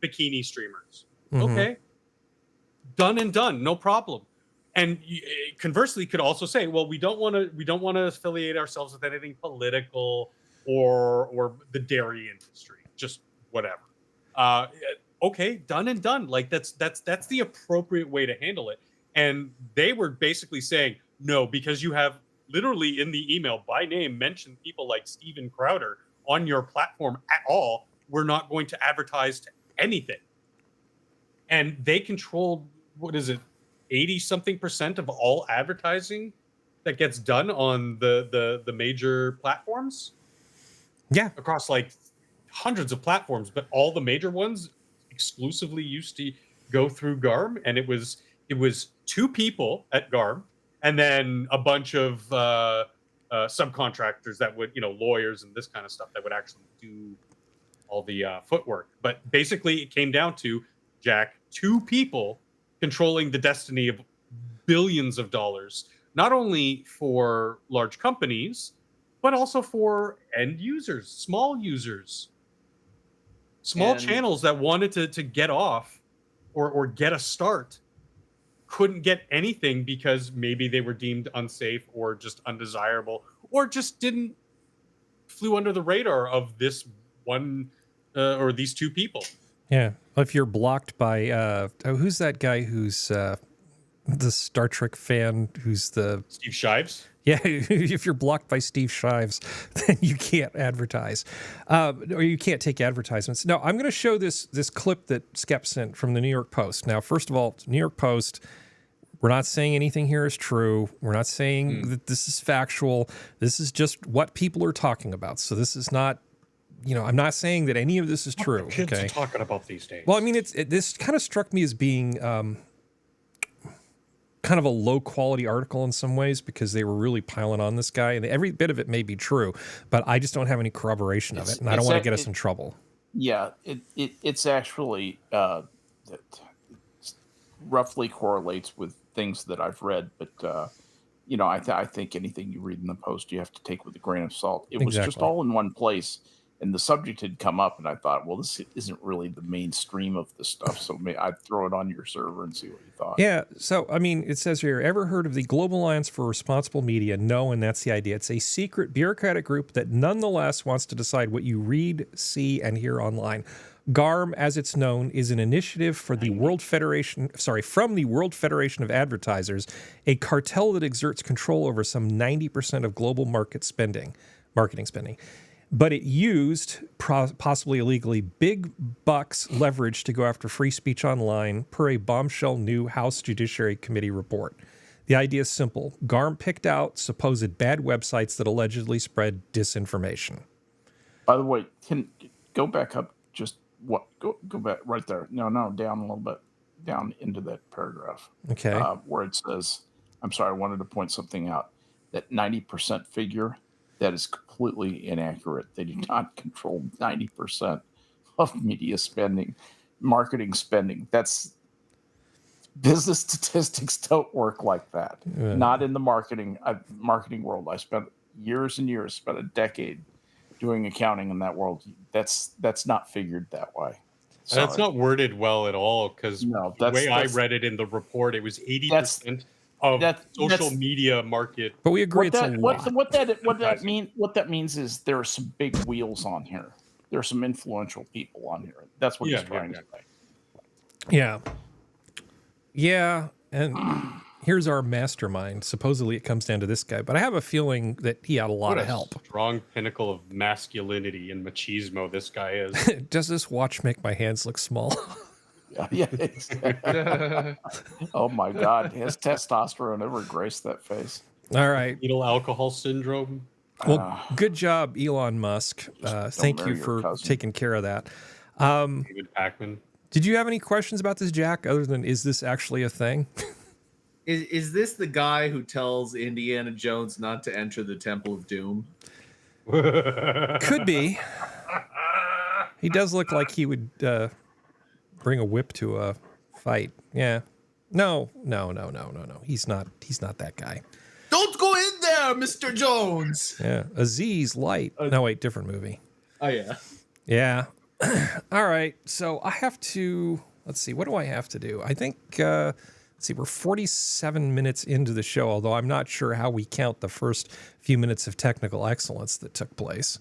bikini streamers. Okay, done and done, no problem. And conversely, could also say, well, we don't want to affiliate ourselves with anything political or the dairy industry, just whatever. Okay, done and done. Like that's the appropriate way to handle it. And they were basically saying, no, because you have literally in the email by name mentioned people like Steven Crowder on your platform at all, we're not going to advertise to anything. And they controlled, 80-something% of all advertising that gets done on the major platforms? Yeah. Across like hundreds of platforms, but all the major ones exclusively used to go through GARM, and it was 2 people at GARM, and then a bunch of subcontractors that would, lawyers and this kind of stuff that would actually do all the footwork. But basically it came down to, Jack, 2 people controlling the destiny of billions of dollars, not only for large companies, but also for end users, small channels that wanted to get off or get a start, couldn't get anything because maybe they were deemed unsafe or just undesirable or just flew under the radar of this one or these 2 people. Yeah. If you're blocked by who's that guy who's the Star Trek fan who's the Steve Shives? Yeah, if you're blocked by Steve Shives, then you can't advertise, or you can't take advertisements. Now, I'm going to show this clip that Skep sent from the New York Post. Now, first of all, it's New York Post. We're not saying anything here is true. We're not saying that this is factual. This is just what people are talking about. So this is not, I'm not saying that any of this is true. What kids are talking about these days. Well, I mean, this kind of struck me as being kind of a low quality article in some ways, because they were really piling on this guy, and every bit of it may be true, but I just don't have any corroboration of it, and I don't want to get us in trouble. Yeah, it's actually roughly correlates with things that I've read, but I think anything you read in the Post you have to take with a grain of salt. It was just all in one place, and the subject had come up, and I thought, well, this isn't really the mainstream of the stuff, so I'd throw it on your server and see what you thought. Yeah, so, I mean, it says here, ever heard of the Global Alliance for Responsible Media? No, and that's the idea. It's a secret bureaucratic group that nonetheless wants to decide what you read, see, and hear online. GARM, as it's known, is an initiative for the from the World Federation of Advertisers, a cartel that exerts control over some 90% of global marketing spending. But it used, possibly illegally, big bucks leverage to go after free speech online, per a bombshell new House Judiciary Committee report. The idea is simple. GARM picked out supposed bad websites that allegedly spread disinformation. By the way, go back up just go back right there. No, down a little bit, down into that paragraph. Okay. Where it says, I'm sorry, I wanted to point something out. That 90% figure, that is completely inaccurate. They do not control 90% of media spending, marketing spending. That's business statistics don't work like that. Not in the marketing world. I spent years and years, spent a decade doing accounting in that world. That's not figured that way. Sorry. That's not worded well at all, because the way I read it in the report, it was 80% of social media market. But we agree it's a lot. What that means is there are some big wheels on here. There are some influential people on here. That's what he's trying to say. Yeah. Yeah, and here's our mastermind. Supposedly it comes down to this guy, but I have a feeling that he had a lot of help. Strong pinnacle of masculinity and machismo this guy is. Does this watch make my hands look small? Yeah. Oh my God, has testosterone ever graced that face? All right. Fetal alcohol syndrome. Well, good job, Elon Musk. Thank you for taking care of that. David Pakman. Did you have any questions about this, Jack, other than is this actually a thing? Is this the guy who tells Indiana Jones not to enter the Temple of Doom? Could be. He does look like he would bring a whip to a fight. Yeah. No. He's not that guy. Don't go in there, Mr. Jones. Yeah. Aziz Light. No, wait, different movie. Oh, yeah. Yeah. All right. So I have to, let's see, what do I have to do? I think, let's see, we're 47 minutes into the show, although I'm not sure how we count the first few minutes of technical excellence that took place.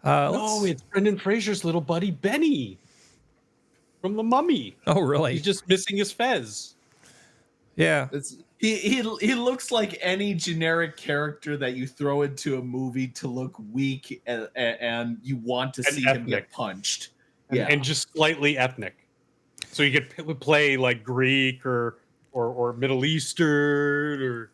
No, it's Brendan Fraser's little buddy, Benny, from The Mummy. Oh, really? He's just missing his fez. Yeah. He looks like any generic character that you throw into a movie to look weak and you want to see him get punched. Yeah. And just slightly ethnic. So you could play like Greek or Middle Eastern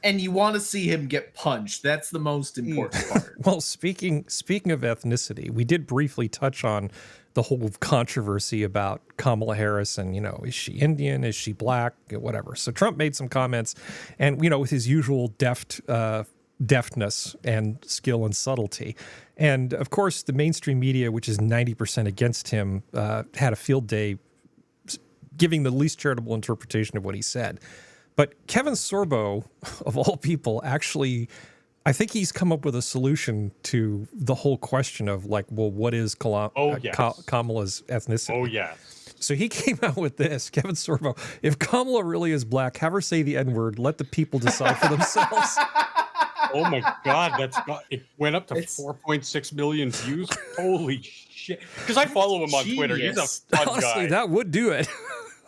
and you want to see him get punched. That's the most important part. Well, speaking of ethnicity, we did briefly touch on the whole controversy about Kamala Harris and, is she Indian? Is she black? Whatever. So Trump made some comments and, with his usual deftness and skill and subtlety. And of course, the mainstream media, which is 90% against him, had a field day giving the least charitable interpretation of what he said. But Kevin Sorbo, of all people, actually, I think he's come up with a solution to the whole question of what is Kamala's ethnicity? Oh, yes. So he came out with this, Kevin Sorbo. If Kamala really is black, have her say the N-word. Let the people decide for themselves. Oh my God, it went up to 4.6 million views. Holy shit! Because I follow him on Twitter. He's a fun Honestly, guy. that would do it.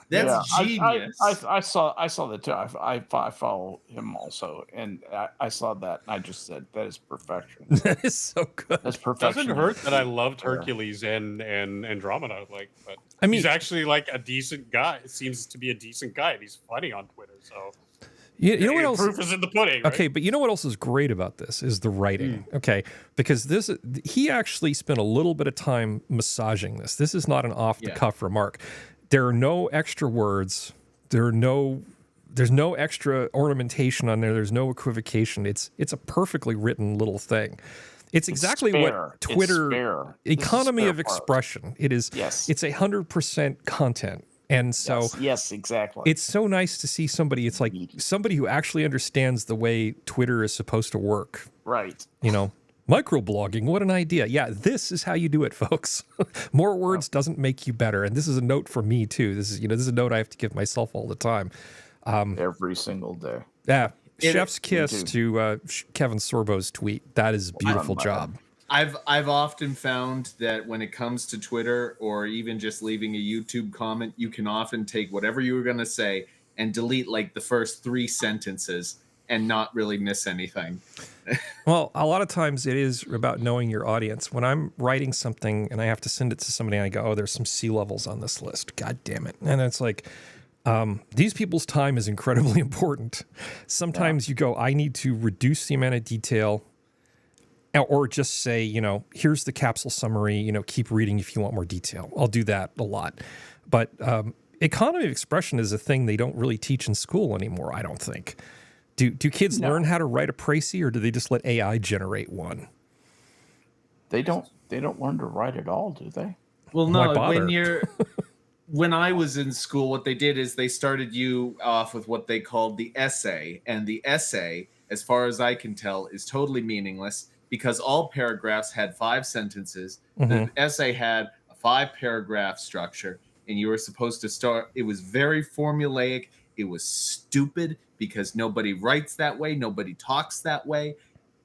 That's genius. I saw that too. I follow him also, and I saw that, and I just said that is perfection. That is so good. That's perfection. Doesn't hurt that I loved Hercules and Andromeda, but I mean, he's actually like a decent guy. It seems to be a decent guy, and he's funny on Twitter. So you know what else? Proof is in the pudding. Right? Okay, but you know what else is great about this is the writing. Okay, because he actually spent a little bit of time massaging this. This is not an off-the-cuff remark. There are no extra words. There's no extra ornamentation on there. There's no equivocation. It's a perfectly written little thing. It's exactly what Twitter economy of expression. It is. Yes. It's 100% content. And so yes, exactly. It's so nice to see somebody. It's like somebody who actually understands the way Twitter is supposed to work. Right. Microblogging, what an idea. Yeah, this is how you do it, folks. More words doesn't make you better. And this is a note for me, too. This is a note I have to give myself all the time. Every single day. Yeah. Chef's kiss to Kevin Sorbo's tweet. That is a beautiful job. I've often found that when it comes to Twitter or even just leaving a YouTube comment, you can often take whatever you were going to say and delete like the first 3 sentences and not really miss anything. Well, a lot of times it is about knowing your audience. When I'm writing something and I have to send it to somebody and I go, oh, there's some C levels on this list. God damn it. And it's like, these people's time is incredibly important. Sometimes you go, I need to reduce the amount of detail, or just say, here's the capsule summary, keep reading if you want more detail. I'll do that a lot. But economy of expression is a thing they don't really teach in school anymore, I don't think. Do kids learn how to write a précis, or do they just let AI generate one? They don't learn to write at all, do they? Well, no, when I was in school, what they did is they started you off with what they called the essay. And the essay, as far as I can tell, is totally meaningless because all paragraphs had 5 sentences. The essay had a 5-paragraph structure, and you were supposed to start. It was very formulaic. It was stupid because nobody writes that way. Nobody talks that way.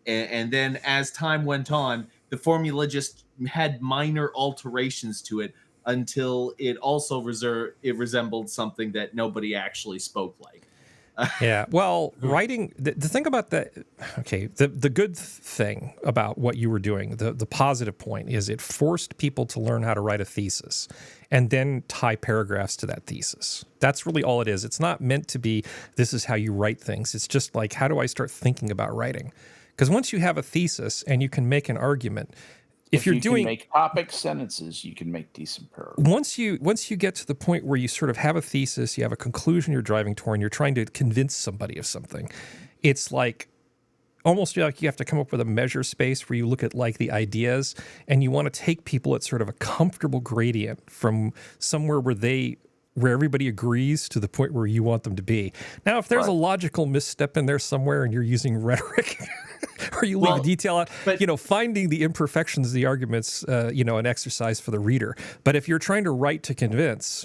And then as time went on, the formula just had minor alterations to it until it also resembled something that nobody actually spoke like. Yeah. Well, writing, the thing about that, the good thing about what you were doing, the positive point is it forced people to learn how to write a thesis and then tie paragraphs to that thesis. That's really all it is. It's not meant to be, this is how you write things. It's just like, how do I start thinking about writing? Because once you have a thesis and you can make an argument, if you're doing make topic sentences, you can make decent paragraphs. Once you get to the point where you sort of have a thesis, you have a conclusion you're driving toward, and you're trying to convince somebody of something, it's like almost like you have to come up with a measure space where you look at like the ideas, and you want to take people at sort of a comfortable gradient from somewhere where everybody agrees to the point where you want them to be. Now, if there's a logical misstep in there somewhere and you're using rhetoric or you leave a detail out, but, finding the imperfections of the arguments, an exercise for the reader. But if you're trying to write to convince,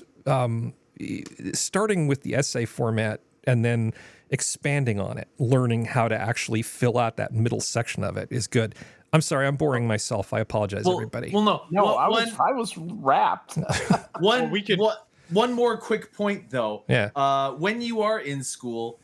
starting with the essay format and then expanding on it, learning how to actually fill out that middle section of it is good. I'm sorry, I'm boring myself. I apologize, everybody. Well, no, I was wrapped. One more quick point, though. Yeah. When you are in school,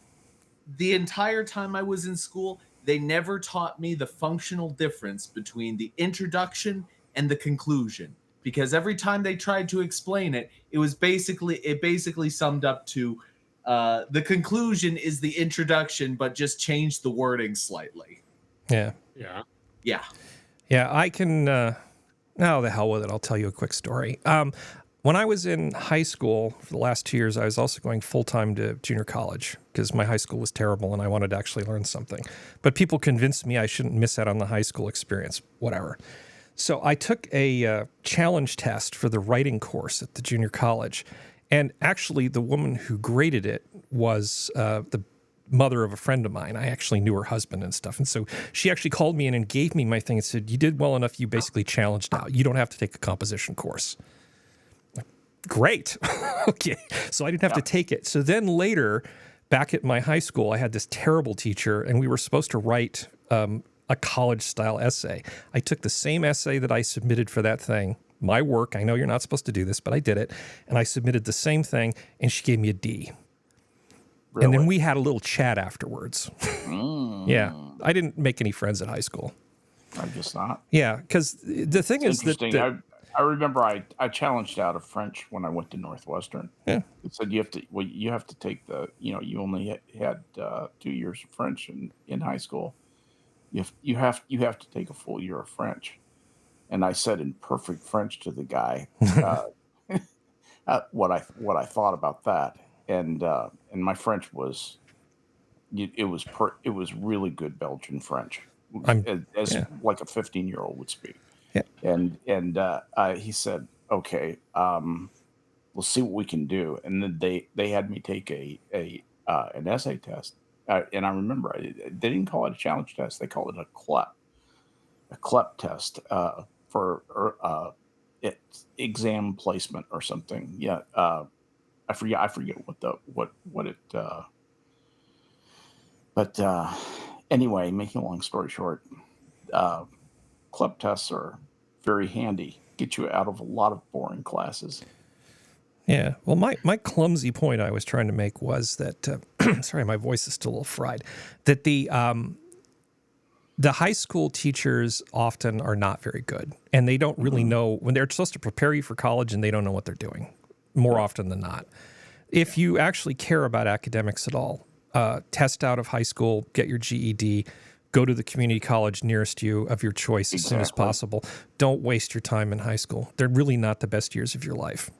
the entire time I was in school, they never taught me the functional difference between the introduction and the conclusion. Because every time they tried to explain it, it basically summed up to the conclusion is the introduction, but just changed the wording slightly. Yeah. Yeah. Yeah, I can... the hell with it. I'll tell you a quick story. When I was in high school for the last 2 years, I was also going full-time to junior college because my high school was terrible and I wanted to actually learn something. But people convinced me I shouldn't miss out on the high school experience, whatever. So I took a challenge test for the writing course at the junior college. And actually, the woman who graded it was the mother of a friend of mine. I actually knew her husband and stuff. And so she actually called me in and gave me my thing and said, you did well enough. You basically challenged out. You don't have to take a composition course. Great. Okay. So I didn't have to take it. So then later, back at my high school, I had this terrible teacher, and we were supposed to write a college-style essay. I took the same essay that I submitted for that thing, my work. I know you're not supposed to do this, but I did it. And I submitted the same thing, and she gave me a D. Really? And then we had a little chat afterwards. Yeah. I didn't make any friends at high school. I guess not. Yeah, because the thing is that... I remember I challenged out of French when I went to Northwestern. Yeah. It said you have to take you only had 2 years of French in high school. You have to take a full year of French. And I said in perfect French to the guy what I thought about that. And my French was really good Belgian French. As like a 15-year-old would speak. Yeah. And he said, okay, we'll see what we can do. And then they had me take an essay test. And I remember they didn't call it a challenge test. They called it a CLEP test for exam placement or something. Yeah. I forget what it, but anyway, making a long story short, CLEP tests are very handy. Get you out of a lot of boring classes. Yeah. Well, my clumsy point I was trying to make was that, sorry, my voice is still a little fried, that the high school teachers often are not very good, and they don't really know when they're supposed to prepare you for college, and they don't know what they're doing more often than not. If you actually care about academics at all, test out of high school, get your GED, go to the community college nearest you of your choice as soon as possible. Don't waste your time in high school. They're really not the best years of your life.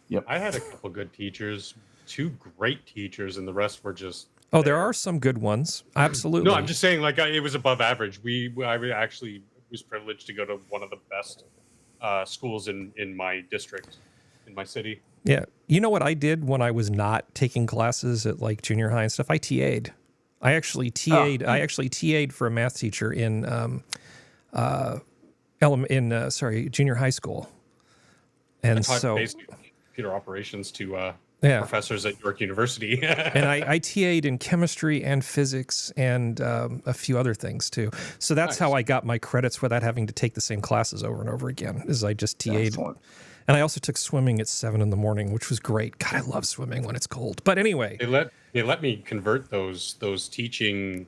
Yep. I had a couple good teachers, 2 great teachers, and the rest were just. Oh, there are some good ones. Absolutely. No, I'm just saying, like, it was above average. I actually was privileged to go to one of the best schools in my district, in my city. Yeah. You know what I did when I was not taking classes at like junior high and stuff? I TA'd. I actually TA'd for a math teacher in junior high school. And I taught so basic computer operations to yeah. professors at York University. And I TA'd in chemistry and physics and a few other things too. So that's how I got my credits without having to take the same classes over and over again, is I just TA'd. Excellent. And I also took swimming at 7 a.m, which was great. God, I love swimming when it's cold. But anyway, they let me convert those teaching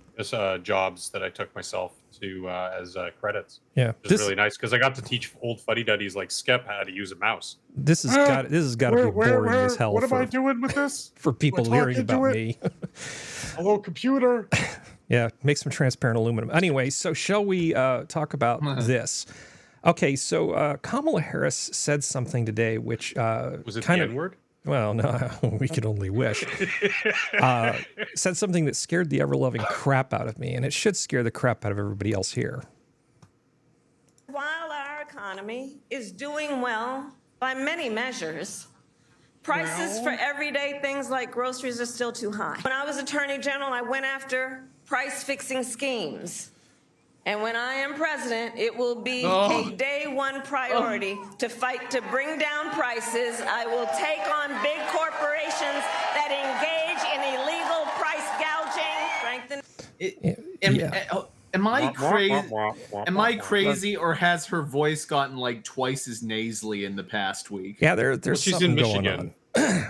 jobs that I took myself to as credits. Yeah, Which is really nice because I got to teach old fuddy-duddies like Skep how to use a mouse. This has got to be boring as hell. What am I doing with this? For people hearing about me. Hello, computer. Yeah, make some transparent aluminum. Anyway, so shall we talk about this? Okay, so Kamala Harris said something today, which was it the N-word? Well, no, we could only wish. Said something that scared the ever-loving crap out of me, and it should scare the crap out of everybody else here. While our economy is doing well by many measures, prices for everyday things like groceries are still too high. When I was Attorney General, I went after price-fixing schemes. And when I am president, it will be a day one priority to fight to bring down prices. I will take on big corporations that engage in illegal price gouging. Am I crazy, or has her voice gotten like twice as nasally in the past week? Yeah, there's she's something in going Michigan. on.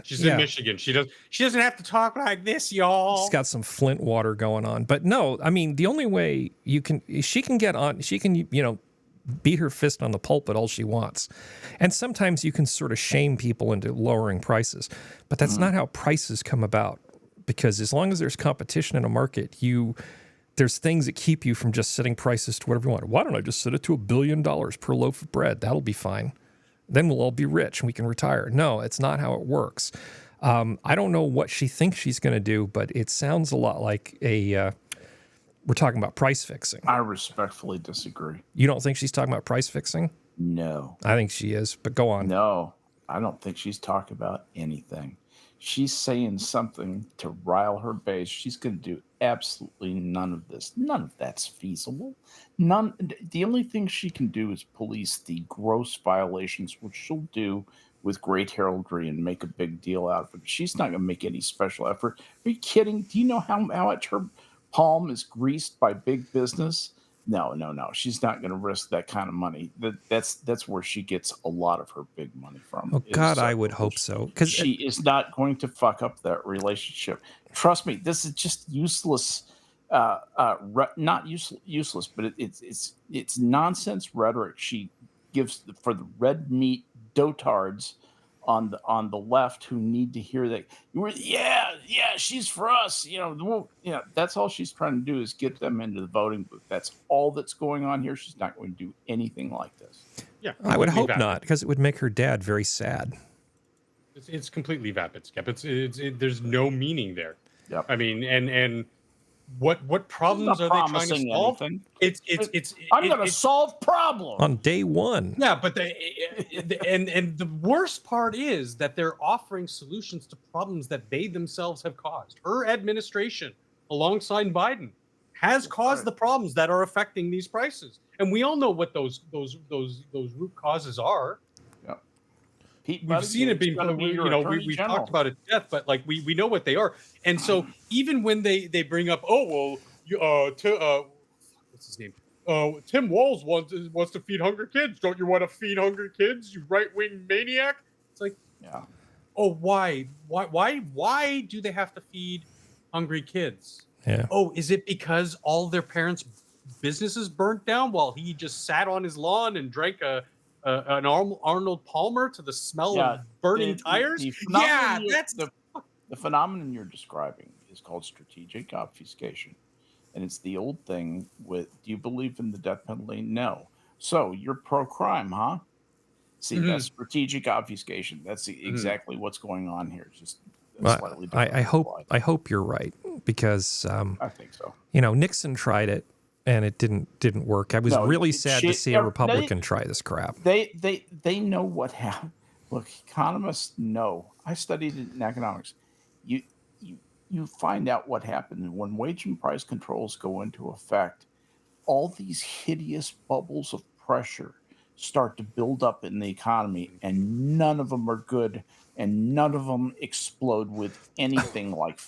She's in Michigan. She doesn't have to talk like this, y'all. She's got some Flint water going on. But no, I mean, the only way she can beat her fist on the pulpit all she wants. And sometimes you can sort of shame people into lowering prices. But that's not how prices come about. Because as long as there's competition in a market, there's things that keep you from just setting prices to whatever you want. Why don't I just set it to $1 billion per loaf of bread? That'll be fine. Then we'll all be rich and we can retire. No, it's not how it works. I don't know what she thinks she's going to do, but it sounds a lot like we're talking about price fixing. I respectfully disagree. You don't think she's talking about price fixing? No. I think she is, but go on. No, I don't think she's talking about anything. She's saying something to rile her base. She's going to do absolutely none of this. None of that's feasible. None. The only thing she can do is police the gross violations, which she'll do with great heraldry and make a big deal out of it. She's not going to make any special effort. Are you kidding? Do you know how much her palm is greased by big business? No. She's not going to risk that kind of money. That's where she gets a lot of her big money from. Oh, God, I would hope so. Because she is not going to fuck up that relationship. Trust me, this is just useless. Not useless, but it's nonsense rhetoric she gives for the red meat dotards on the left who need to hear that. Yeah, she's for us. That's all she's trying to do is get them into the voting booth. That's all that's going on here. She's not going to do anything like this. Yeah, I would hope not, because it would make her dad very sad. It's completely vapid, Skep. There's no meaning there. Yep. I mean, and what problems are they trying to solve? Anything. I'm going to solve problems on day one. Yeah, but and the worst part is that they're offering solutions to problems that they themselves have caused. Her administration, alongside Biden, has caused the problems that are affecting these prices, and we all know what those root causes are. We've seen it being, we talked about it to death, but like we know what they are. And so even when they bring up, what's his name? Tim Walz wants to feed hungry kids. Don't you want to feed hungry kids, you right-wing maniac? It's like, why do they have to feed hungry kids? Yeah. Oh, is it because all their parents' businesses burnt down while he just sat on his lawn and drank an Arnold Palmer to the smell of burning tires? That's The phenomenon you're describing is called strategic obfuscation. And it's the old thing with, do you believe in the death penalty? No. So you're pro-crime, huh? See, that's strategic obfuscation. That's exactly what's going on here. It's just slightly different. I hope you're right, because I think so. Nixon tried it and it didn't work. I was really sad to see a Republican try this crap. They know what happened. Look, economists know. I studied it in economics. You find out what happened when wage and price controls go into effect. All these hideous bubbles of pressure start to build up in the economy, and none of them are good, and none of them explode with anything like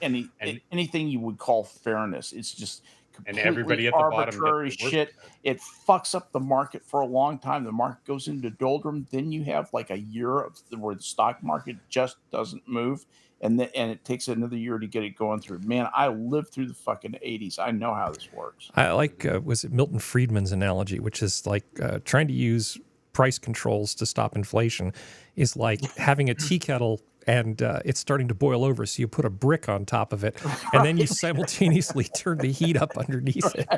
anything you would call fairness. It's just completely everybody at the arbitrary bottom shit. It fucks up the market for a long time. The market goes into doldrum. Then you have like a year where the stock market just doesn't move. And it takes another year to get it going through. Man, I lived through the fucking 80s. I know how this works. I like, was it Milton Friedman's analogy, which is like trying to use price controls to stop inflation is like having a tea kettle and it's starting to boil over. So you put a brick on top of it, and then you simultaneously turn the heat up underneath it.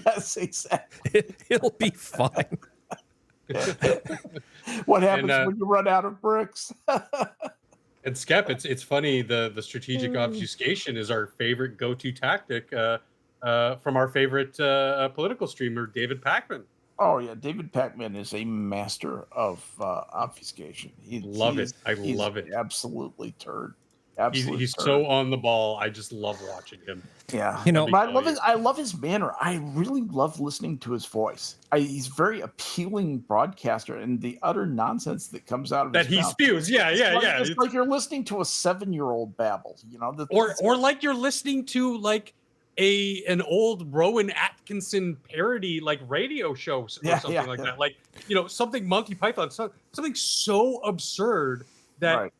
Yes, exactly. It'll be fine. What happens when you run out of bricks? And Skep, it's funny. The strategic obfuscation is our favorite go-to tactic from our favorite political streamer, David Pakman. Oh yeah, David Pakman is a master of obfuscation. I love it. Absolutely turd. He's so on the ball. I just love watching him. Yeah, but I love his manner. I really love listening to his voice. He's very appealing broadcaster, and the utter nonsense that comes out of his mouth. Spews. Yeah. It's like you're listening to a 7-year-old babble. Or like you're listening to like an old Rowan Atkinson parody like radio show or something like that. Like something Monty Python, something so absurd that. Right.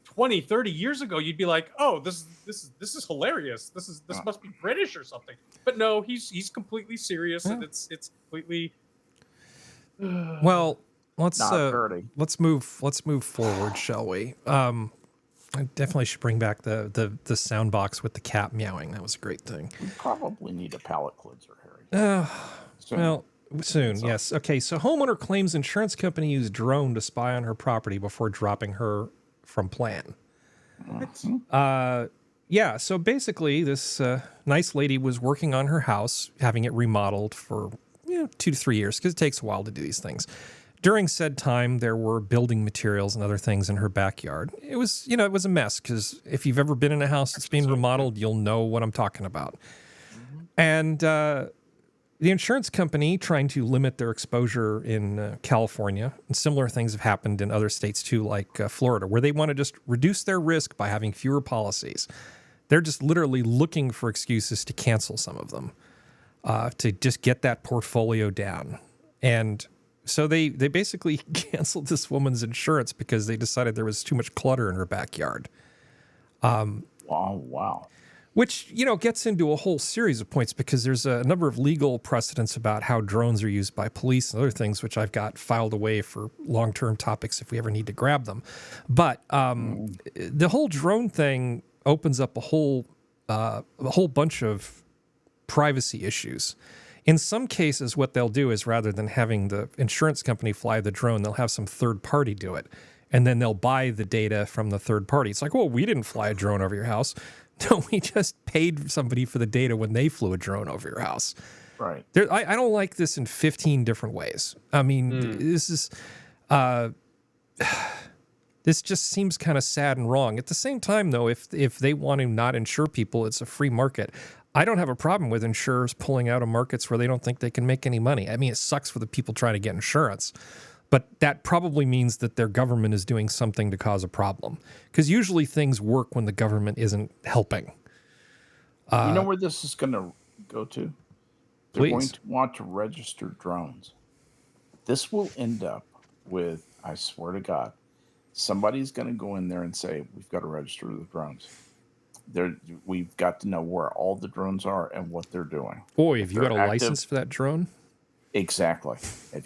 20, 30 years ago, you'd be like, "Oh, this is hilarious. This must be British or something." But no, he's completely serious, and it's completely. Well, let's move forward, shall we? I definitely should bring back the sound box with the cat meowing. That was a great thing. We probably need a palate cleanser, Harry. Soon, yes. Okay, so homeowner claims insurance company used drone to spy on her property before dropping her from plan. So basically this nice lady was working on her house, having it remodeled for 2 to 3 years, because it takes a while to do these things. During said time, there were building materials and other things in her backyard. It was a mess, because if you've ever been in a house that's being remodeled, you'll know what I'm talking about. And the insurance company, trying to limit their exposure in California, and similar things have happened in other states too, like Florida, where they want to just reduce their risk by having fewer policies. They're just literally looking for excuses to cancel some of them, to just get that portfolio down. And so they basically canceled this woman's insurance because they decided there was too much clutter in her backyard. Wow. Which, gets into a whole series of points, because there's a number of legal precedents about how drones are used by police and other things, which I've got filed away for long-term topics if we ever need to grab them. But the whole drone thing opens up a whole bunch of privacy issues. In some cases, what they'll do is, rather than having the insurance company fly the drone, they'll have some third party do it. And then they'll buy the data from the third party. It's like, well, we didn't fly a drone over your house. No, we just paid somebody for the data when they flew a drone over your house. Right. I don't like this in 15 different ways. I mean, this is this just seems kind of sad and wrong. At the same time, though, if they want to not insure people, it's a free market. I don't have a problem with insurers pulling out of markets where they don't think they can make any money. I mean, it sucks for the people trying to get insurance. But that probably means that their government is doing something to cause a problem. Because usually things work when the government isn't helping. You know where this is going to go to? They're Please. going to want to register drones. This will end up with, I swear to God, somebody's going to go in there and say, we've got to register the drones. We've got to know where all the drones are and what they're doing. Boy, have you got a license for that drone? Exactly.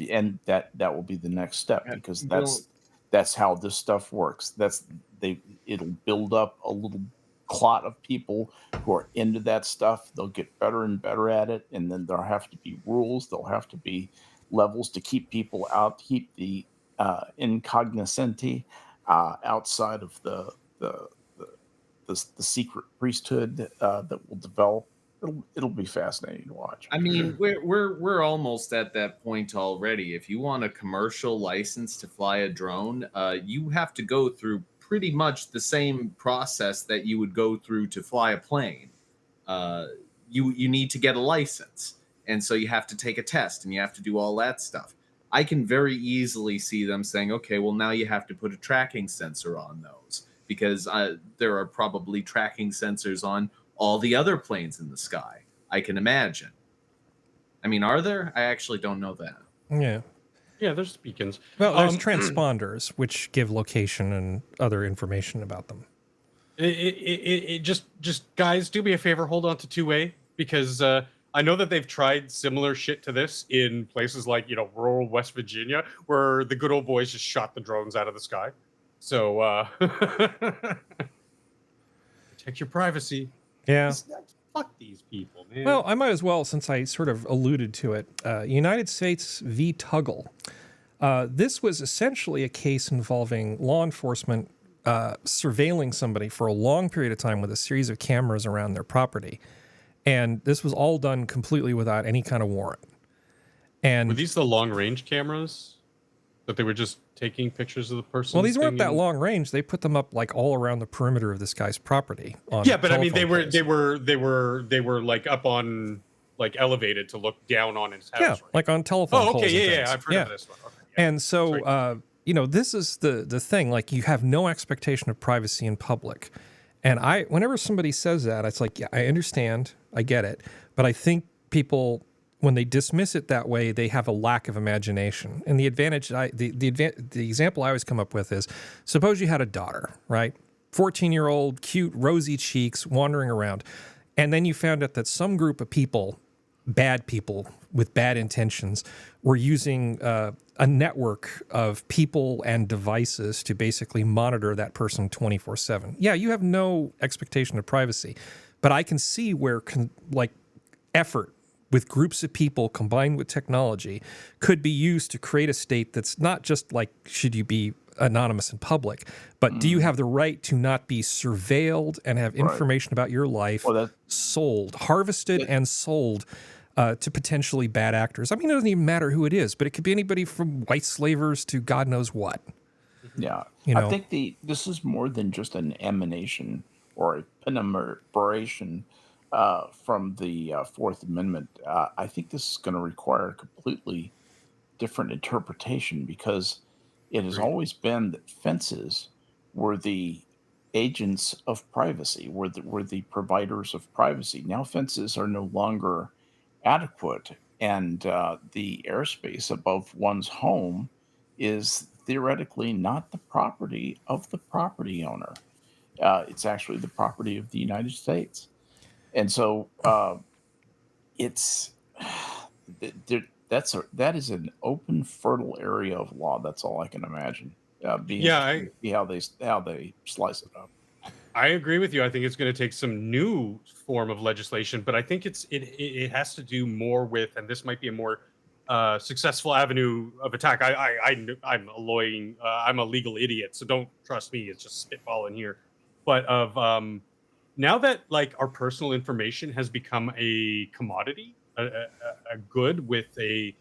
And that will be the next step, because That's how this stuff works. It'll build up a little clot of people who are into that stuff. They'll get better and better at it, and then there'll have to be rules. There'll have to be levels to keep people out, keep the incognoscenti outside of the secret priesthood that will develop. It'll be fascinating to watch. I mean, we're almost at that point already. If you want a commercial license to fly a drone, you have to go through pretty much the same process that you would go through to fly a plane. You need to get a license, and so you have to take a test, and you have to do all that stuff. I can very easily see them saying, okay, well, now you have to put a tracking sensor on those, because there are probably tracking sensors on all the other planes in the sky, I can imagine. I mean, are there? I actually don't know that. Yeah. Yeah, there's beacons. Well, there's transponders, which give location and other information about them. It just guys, do me a favor, hold on to 2A, because I know that they've tried similar shit to this in places like, rural West Virginia, where the good old boys just shot the drones out of the sky. So protect your privacy. Yeah. Fuck these people, man. Well, I might as well, since I sort of alluded to it. United States v. Tuggle. This was essentially a case involving law enforcement surveilling somebody for a long period of time with a series of cameras around their property. And this was all done completely without any kind of warrant. And were these the long-range cameras that they were just taking pictures of the person? Well, these weren't that long range. They put them up like all around the perimeter of this guy's property. Yeah, but I mean, they were like up on, like, elevated to look down on his house. Yeah, right? like on telephone poles. Okay, and I've heard of this one. Okay, yeah. And so, this is the thing. Like, you have no expectation of privacy in public. And whenever somebody says that, it's like, yeah, I understand, I get it, but I think people, when they dismiss it that way, they have a lack of imagination. And the advantage, the example I always come up with is, suppose you had a daughter, right? 14-year-old, cute, rosy cheeks, wandering around, and then you found out that some group of people, bad people with bad intentions, were using a network of people and devices to basically monitor that person 24/7. Yeah, you have no expectation of privacy, but I can see where effort with groups of people combined with technology could be used to create a state that's not just like, should you be anonymous in public, but do you have the right to not be surveilled and have information about your life harvested and sold to potentially bad actors? I mean, it doesn't even matter who it is, but it could be anybody from white slavers to God knows what. Yeah. I think this is more than just an emanation or a penumbration from the Fourth Amendment. I think this is going to require a completely different interpretation, because it has always been that fences were the agents of privacy, were the providers of privacy. Now fences are no longer adequate, and the airspace above one's home is theoretically not the property of the property owner. It's actually the property of the United States. And so that is an open, fertile area of law. That's all I can imagine. See how they slice it up. I agree with you. I think it's going to take some new form of legislation, but I think it has to do more with, and this might be a more successful avenue of attack. I'm a legal idiot, so don't trust me. It's just spitballing here. But now that, like, our personal information has become a commodity, a good with a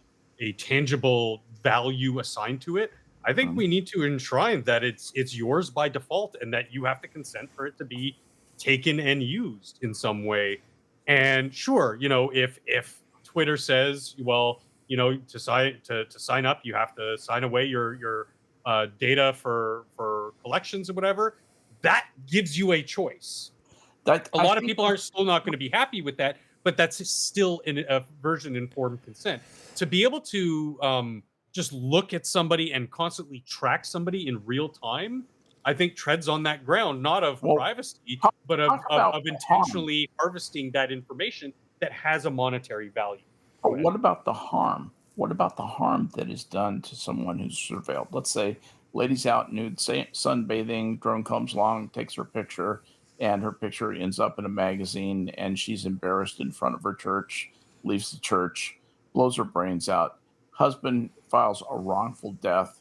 tangible value assigned to it, I think we need to enshrine that it's yours by default, and that you have to consent for it to be taken and used in some way. And sure, if Twitter says, well, to sign up, you have to sign away your data for collections or whatever, that gives you a choice. A lot of people are still not going to be happy with that, but that's still a version-informed consent. To be able to just look at somebody and constantly track somebody in real time, I think treads on that ground, not of privacy, but of intentionally harvesting that information that has a monetary value. But what about the harm? What about the harm that is done to someone who's surveilled? Let's Lady's out nude, sunbathing. Drone comes along, takes her picture, and her picture ends up in a magazine. And she's embarrassed in front of her church, leaves the church, blows her brains out. Husband files a wrongful death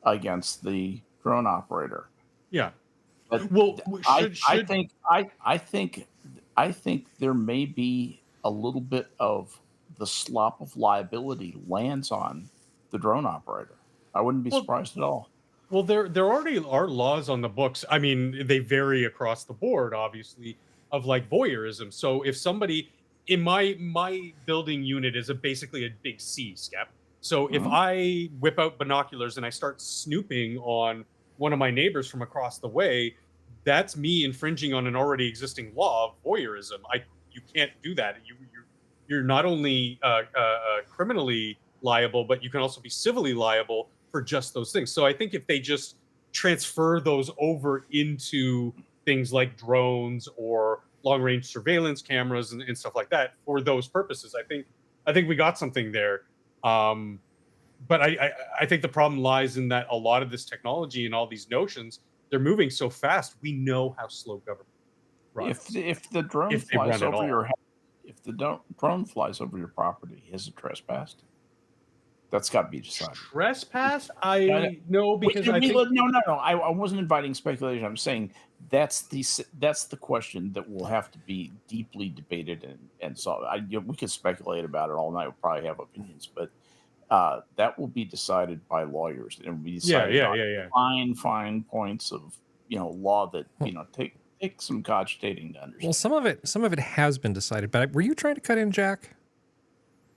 against the drone operator. Yeah. But Well, I think there may be a little bit of the slop of liability lands on the drone operator. I wouldn't be surprised at all. Well, there already are laws on the books. I mean, they vary across the board, obviously, of like voyeurism. So if somebody in my building unit is basically a big C, Skep. So if I whip out binoculars and I start snooping on one of my neighbors from across the way, that's me infringing on an already existing law of voyeurism. You can't do that. You're not only criminally liable, but you can also be civilly liable for just those things. So I think if they just transfer those over into things like drones or long-range surveillance cameras and stuff like that for those purposes, I think we got something there. But I think the problem lies in that a lot of this technology and all these notions, they're moving so fast. We know how slow government runs. If the drone flies over your house, if the drone flies over your property, is it trespassed? That's got to be decided. Trespass? No, because I think... No. I wasn't inviting speculation. I'm saying that's the question that will have to be deeply debated and solved. We could speculate about it all night. We'll probably have opinions, but that will be decided by lawyers, and will be decided on fine points of law that take some cogitating to understand. Well, some of it has been decided. But were you trying to cut in, Jack?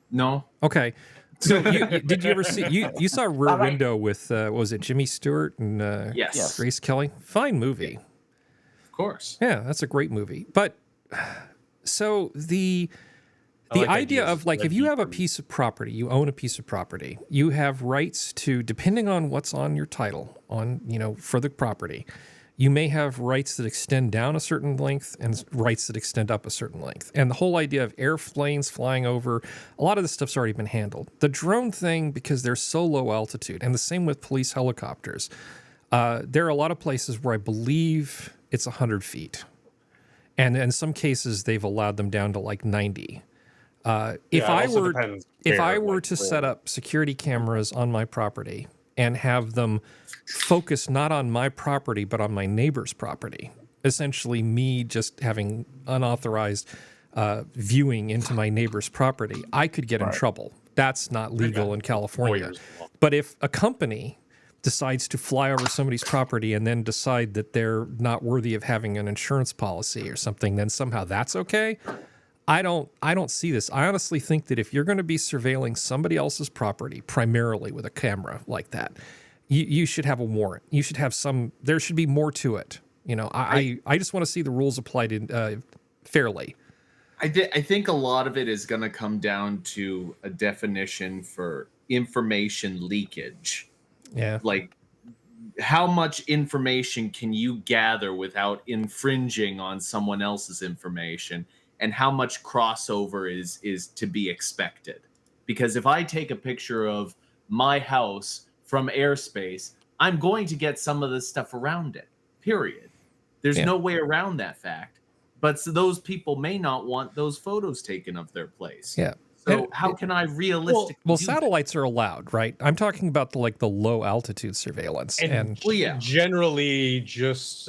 No. Okay. So did you ever see you saw Rear Window with what was it, Jimmy Stewart and Yes. Grace Kelly? Fine movie. Of course. Yeah, that's a great movie. But so the idea of like, if you have a piece of property, you own a piece of property, you have rights to, depending on what's on your title on, for the property, you may have rights that extend down a certain length and rights that extend up a certain length. And the whole idea of airplanes flying over, a lot of this stuff's already been handled. The drone thing, because they're so low altitude, and the same with police helicopters, there are a lot of places where I believe it's 100 feet. And in some cases, they've allowed them down to like 90. If I were to set up security cameras on my property and have them focus not on my property, but on my neighbor's property, essentially me just having unauthorized viewing into my neighbor's property, I could get in trouble. That's not legal in California. But if a company decides to fly over somebody's property and then decide that they're not worthy of having an insurance policy or something, then somehow that's okay. I don't see this. I honestly think that if you're going to be surveilling somebody else's property primarily with a camera like that, you should have a warrant. You should have there should be more to it. I just want to see the rules applied fairly. I think a lot of it is going to come down to a definition for information leakage. Yeah. Like, how much information can you gather without infringing on someone else's information? And how much crossover is to be expected. Because if I take a picture of my house from airspace, I'm going to get some of the stuff around it, period. There's no way around that fact. But so those people may not want those photos taken of their place. Yeah. So how can I realistically Well, satellites are allowed, right? I'm talking about the low altitude surveillance. And generally just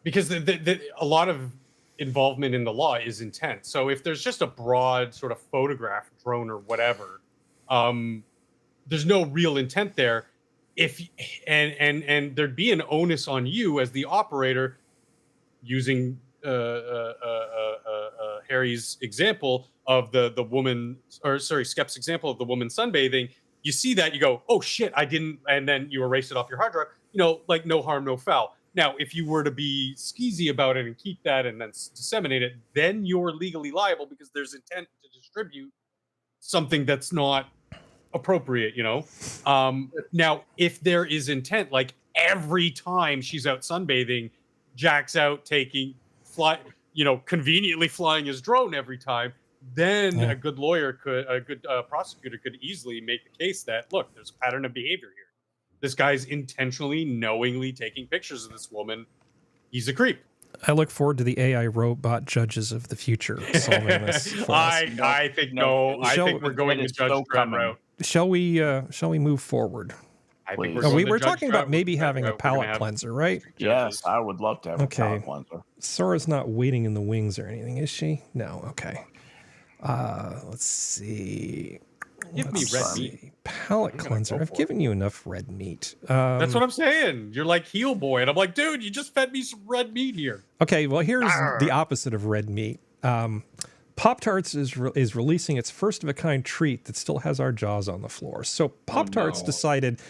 because a lot of involvement in the law is intent. So if there's just a broad sort of photograph drone or whatever, there's no real intent there. And there'd be an onus on you as the operator, using Harry's example of the woman, Skep's example of the woman sunbathing. You see that, you go, oh shit, I didn't, and then you erase it off your hard drive. Like no harm, no foul. Now, if you were to be skeezy about it and keep that and then disseminate it, then you're legally liable because there's intent to distribute something that's not appropriate, Now, if there is intent, like every time she's out sunbathing, Jack's out conveniently flying his drone every time, then a good lawyer a good prosecutor could easily make the case that, look, there's a pattern of behavior here. this guy's intentionally, knowingly taking pictures of this woman. He's a creep. I look forward to the AI robot judges of the future solving this for us. I think no. I think we're going the Judge Dredd route. Shall we move forward? I think we're talking about maybe having a palate cleanser, right? Yes, I would love to have a palate cleanser. Sora's not waiting in the wings or anything, is she? No. Okay. Let's see. Give me red meat. Palate cleanser. I've given you enough red meat. That's what I'm saying. You're like heel boy, and I'm like, dude, you just fed me some red meat here. Okay, well, here's the opposite of red meat. Pop-Tarts is releasing its first-of-a-kind treat that still has our jaws on the floor. So Pop-Tarts decided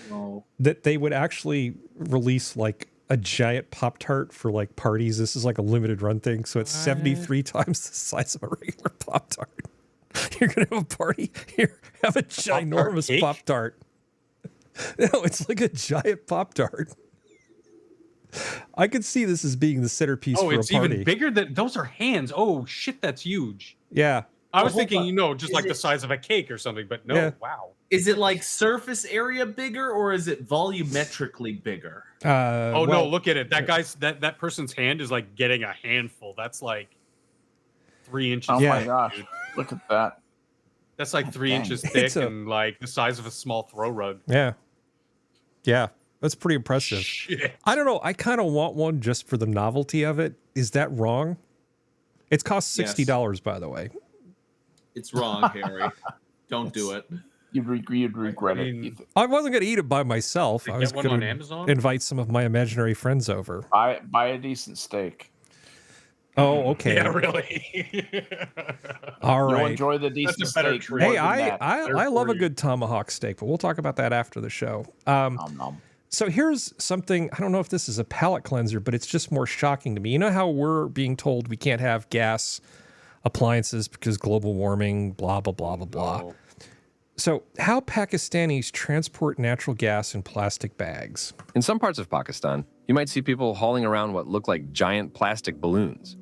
that they would actually release like a giant Pop-Tart for like parties. This is like a limited run thing, so it's 73 times the size of a regular Pop-Tart. You're gonna have a party here. Have a ginormous Pop-Tart. No, it's like a giant Pop-Tart. I could see this as being the centerpiece for a party. Oh, it's even bigger than those are hands. Oh shit, that's huge. Yeah. I was thinking, just like the size of a cake or something, but no, wow. Is it like surface area bigger or is it volumetrically bigger? No, look at it. That guy's that person's hand is like getting a handful. That's like 3 inches. Oh my gosh. Dude. Look at that. That's like 3 inches thick and like the size of a small throw rug. Yeah. Yeah. That's pretty impressive. Shit. I don't know. I kind of want one just for the novelty of it. Is that wrong? It's cost $60, by the way. It's wrong, Harry. Don't do it. You'd regret it. I wasn't going to eat it by myself. I was going to invite some of my imaginary friends over. Buy a decent steak. Oh, okay. Yeah, really. All right. You'll enjoy the decent steak. Hey, I love a good tomahawk steak, but we'll talk about that after the show. So here's something, I don't know if this is a palate cleanser, but it's just more shocking to me. You know how we're being told we can't have gas appliances because global warming, blah, blah, blah, blah, blah. Oh. So how Pakistanis transport natural gas in plastic bags. In some parts of Pakistan, you might see people hauling around what look like giant plastic balloons.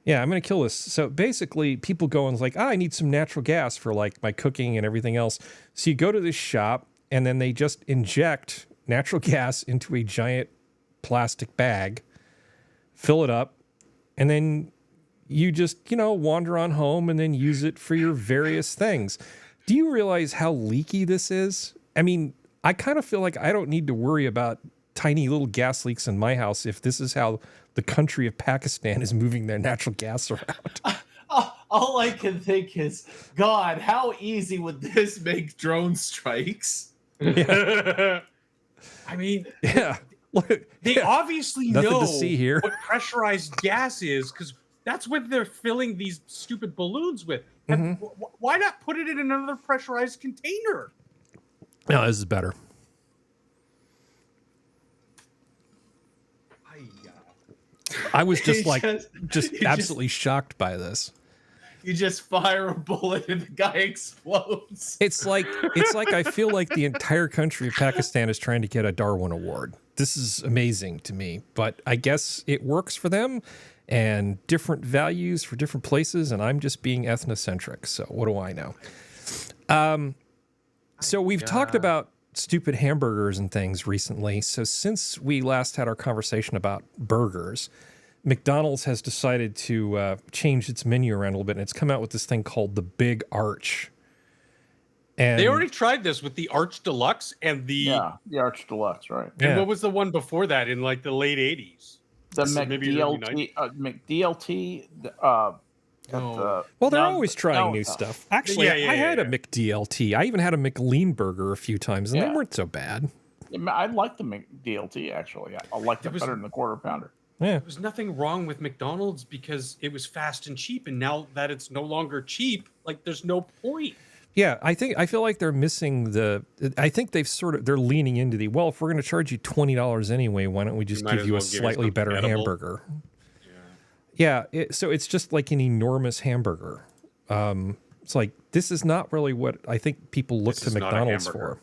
Yeah, I'm going to kill this. So basically, people go and like, I need some natural gas for like my cooking and everything else. So you go to this shop and then they just inject natural gas into a giant plastic bag, fill it up, and then you just, wander on home and then use it for your various things. Do you realize how leaky this is? I mean, I kind of feel like I don't need to worry about tiny little gas leaks in my house if this is how the country of Pakistan is moving their natural gas around. All I can think is, God, how easy would this make drone strikes? Yeah. I mean, they obviously know what pressurized gas is because that's what they're filling these stupid balloons with. Mm-hmm. Why not put it in another pressurized container? No, this is better. I was just absolutely shocked by this. You just fire a bullet and the guy explodes. It's like I feel like the entire country of Pakistan is trying to get a Darwin Award. This is amazing to me, but I guess it works for them and different values for different places, and I'm just being ethnocentric, so what do I know? So we've talked about stupid hamburgers and things recently. So since we last had our conversation about burgers, McDonald's has decided to change its menu around a little bit, and it's come out with this thing called the Big Arch. And they already tried this with the Arch Deluxe and the Arch Deluxe, right? And what was the one before that in like the late 80s? The McDLT. Well, they're always trying new stuff. Actually, I had a McDLT. I even had a McLean burger a few times, and they weren't so bad. I like the McDLT, actually. I liked it better than the Quarter Pounder. Yeah. There was nothing wrong with McDonald's because it was fast and cheap, and now that it's no longer cheap, like there's no point. Yeah, I feel like they're missing I think they're leaning into if we're going to charge you $20 anyway, why don't we just give you a slightly better hamburger? Yeah, so it's just like an enormous hamburger. It's like, this is not really what I think people look to McDonald's for.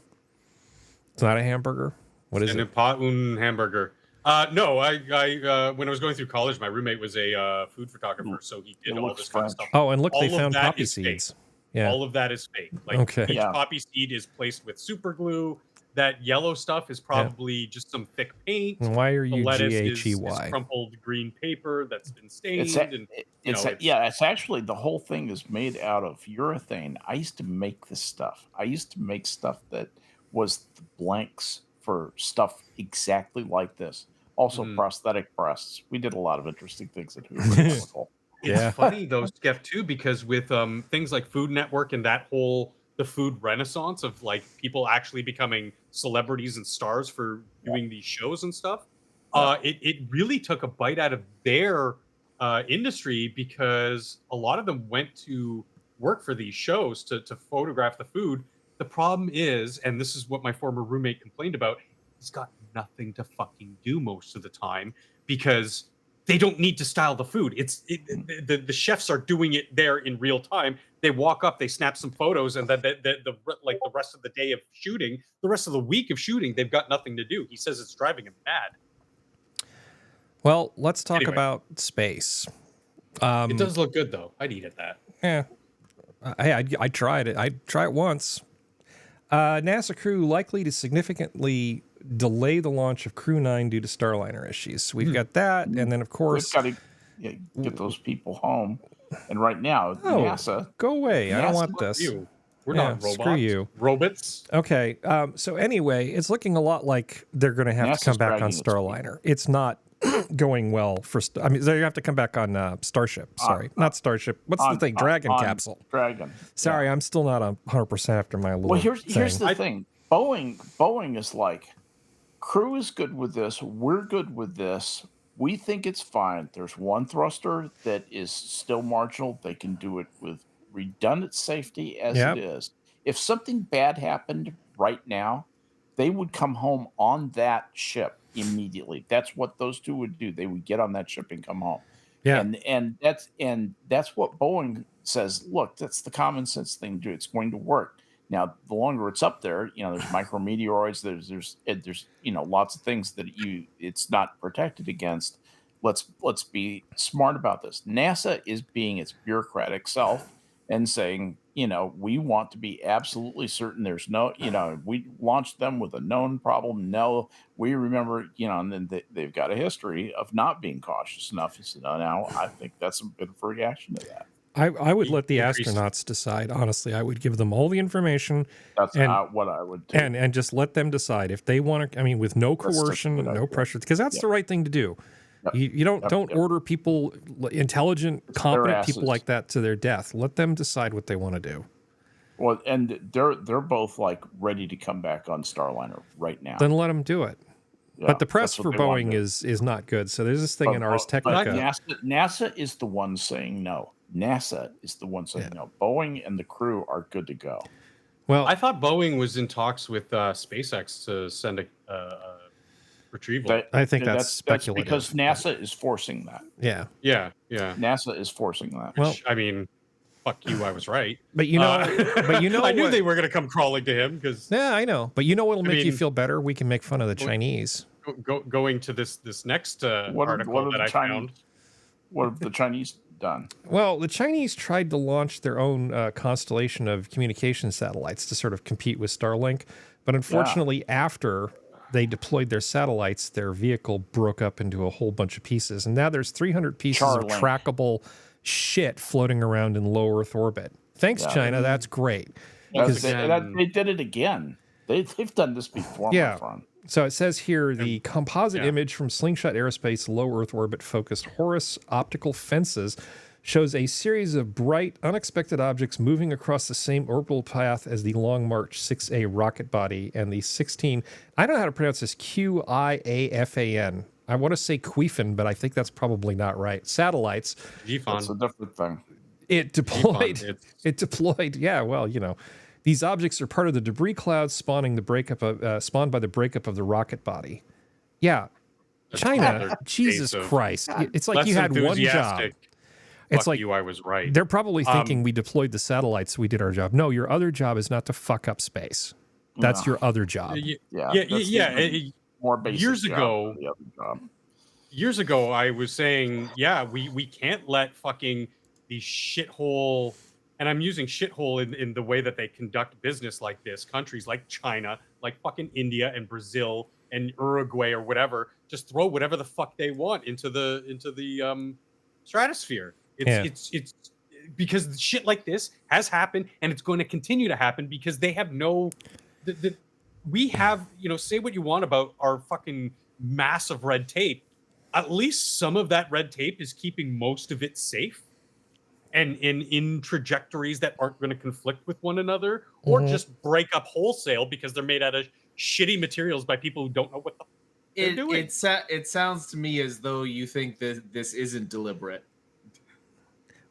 It's not a hamburger? What is it? Un hamburger. No, I when I was going through college, my roommate was a food photographer, so he did all this kind of stuff. Oh, and look, they found poppy seeds. Yeah. All of that is fake. Like each poppy seed is placed with super glue. that yellow stuff is probably just some thick paint. And why are The you lettuce is GHEY? crumpled green paper that's been stained. It's and it's actually the whole thing is made out of urethane. I used to make this stuff. I used to make stuff that was the blanks for stuff exactly like this. Also, prosthetic breasts. We did a lot of interesting things at Hoover. It's funny though, Skep, too, because with things like Food Network and that whole the food renaissance of like people actually becoming celebrities and stars for doing these shows and stuff, it really took a bite out of their industry, because a lot of them went to work for these shows to photograph the food. The problem is, and this is what my former roommate complained about, he's got nothing to fucking do most of the time because they don't need to style the food. The chefs are doing it there in real time. They walk up, they snap some photos, and then the rest of the day of shooting, the rest of the week of shooting, they've got nothing to do. He says it's driving him mad. Well, let's talk about space. It does look good though. I'd eat at that. Yeah. I tried it. I'd try it once. NASA crew likely to significantly delay the launch of Crew 9 due to Starliner issues. We've got that, and then of course we've got to get those people home. And right now, NASA, go away. I don't want this. We're not robots. Screw you. Robots. Okay. So anyway, it's looking a lot like they're going to have to come back on Starliner. It's not going well for. I mean, they have to come back on Starship. Sorry, not Starship. What's the thing? Dragon capsule. Dragon. Sorry, I'm still not 100% after my little. Well, here's the thing. Boeing is like, crew is good with this. We're good with this. We think it's fine. There's one thruster that is still marginal. They can do it with redundant safety as it is. If something bad happened right now, they would come home on that ship immediately. That's what those two would do. They would get on that ship and come home. Yeah. And that's what Boeing says. Look, that's the common sense thing to do. It's going to work. Now, the longer it's up there, there's micrometeoroids, there's lots of things that it's not protected against. Let's be smart about this. NASA is being its bureaucratic self and saying, we want to be absolutely certain there's no, we launched them with a known problem. No, we remember, and then they've got a history of not being cautious enough. So now I think that's a bit of a reaction to that. I would let the astronauts decide. Honestly, I would give them all the information. That's what I would do. And just let them decide if they want to. I mean, with no coercion, no pressure, because that's the right thing to do. Yep. You don't order people, intelligent, competent people like that to their death. Let them decide what they want to do. Well, and they're both like ready to come back on Starliner right now. Then let them do it. Yeah, but the press for Boeing is not good. So there's this thing in Ars Technica. NASA is the one saying no. NASA is the one saying no. Boeing and the crew are good to go. Well, I thought Boeing was in talks with SpaceX to send a retrieval. I think that's speculative. Because NASA is forcing that. Yeah. NASA is forcing that. Well, I mean, fuck you, I was right. But I knew they were going to come crawling to him because. Yeah, I know. But what'll make you feel better? We can make fun of the Chinese. Going to this next article that I found. What have the Chinese done? Well, the Chinese tried to launch their own constellation of communication satellites to sort of compete with Starlink, but unfortunately, after they deployed their satellites, their vehicle broke up into a whole bunch of pieces, and now there's 300 pieces of trackable shit floating around in low Earth orbit. Thanks, China. That's great. They did it again. They've done this before. Yeah. So it says here, the composite image from Slingshot Aerospace low Earth orbit focused Horus optical fences shows a series of bright, unexpected objects moving across the same orbital path as the Long March 6A rocket body and the 16, I don't know how to pronounce this, QIAFAN. I want to say Quifan, but I think that's probably not right. Satellites. That's a different thing. It deployed. Yeah, well, these objects are part of the debris cloud spawned by the breakup of the rocket body. Yeah. China, Jesus Christ. It's like you had one job. It's like I was right. They're probably thinking we deployed the satellites, so we did our job. No, your other job is not to fuck up space. That's your other job. More basic years ago, I was saying, we can't let fucking these shithole and I'm using shithole in the way that they conduct business like this. Countries like China, like fucking India and Brazil and Uruguay or whatever, just throw whatever the fuck they want into the stratosphere. It's because shit like this has happened, and it's going to continue to happen because they have no. We have, say what you want about our fucking massive red tape. At least some of that red tape is keeping most of it safe and in trajectories that aren't going to conflict with one another or just break up wholesale because they're made out of shitty materials by people who don't know what they're doing. It sounds to me as though you think that this isn't deliberate.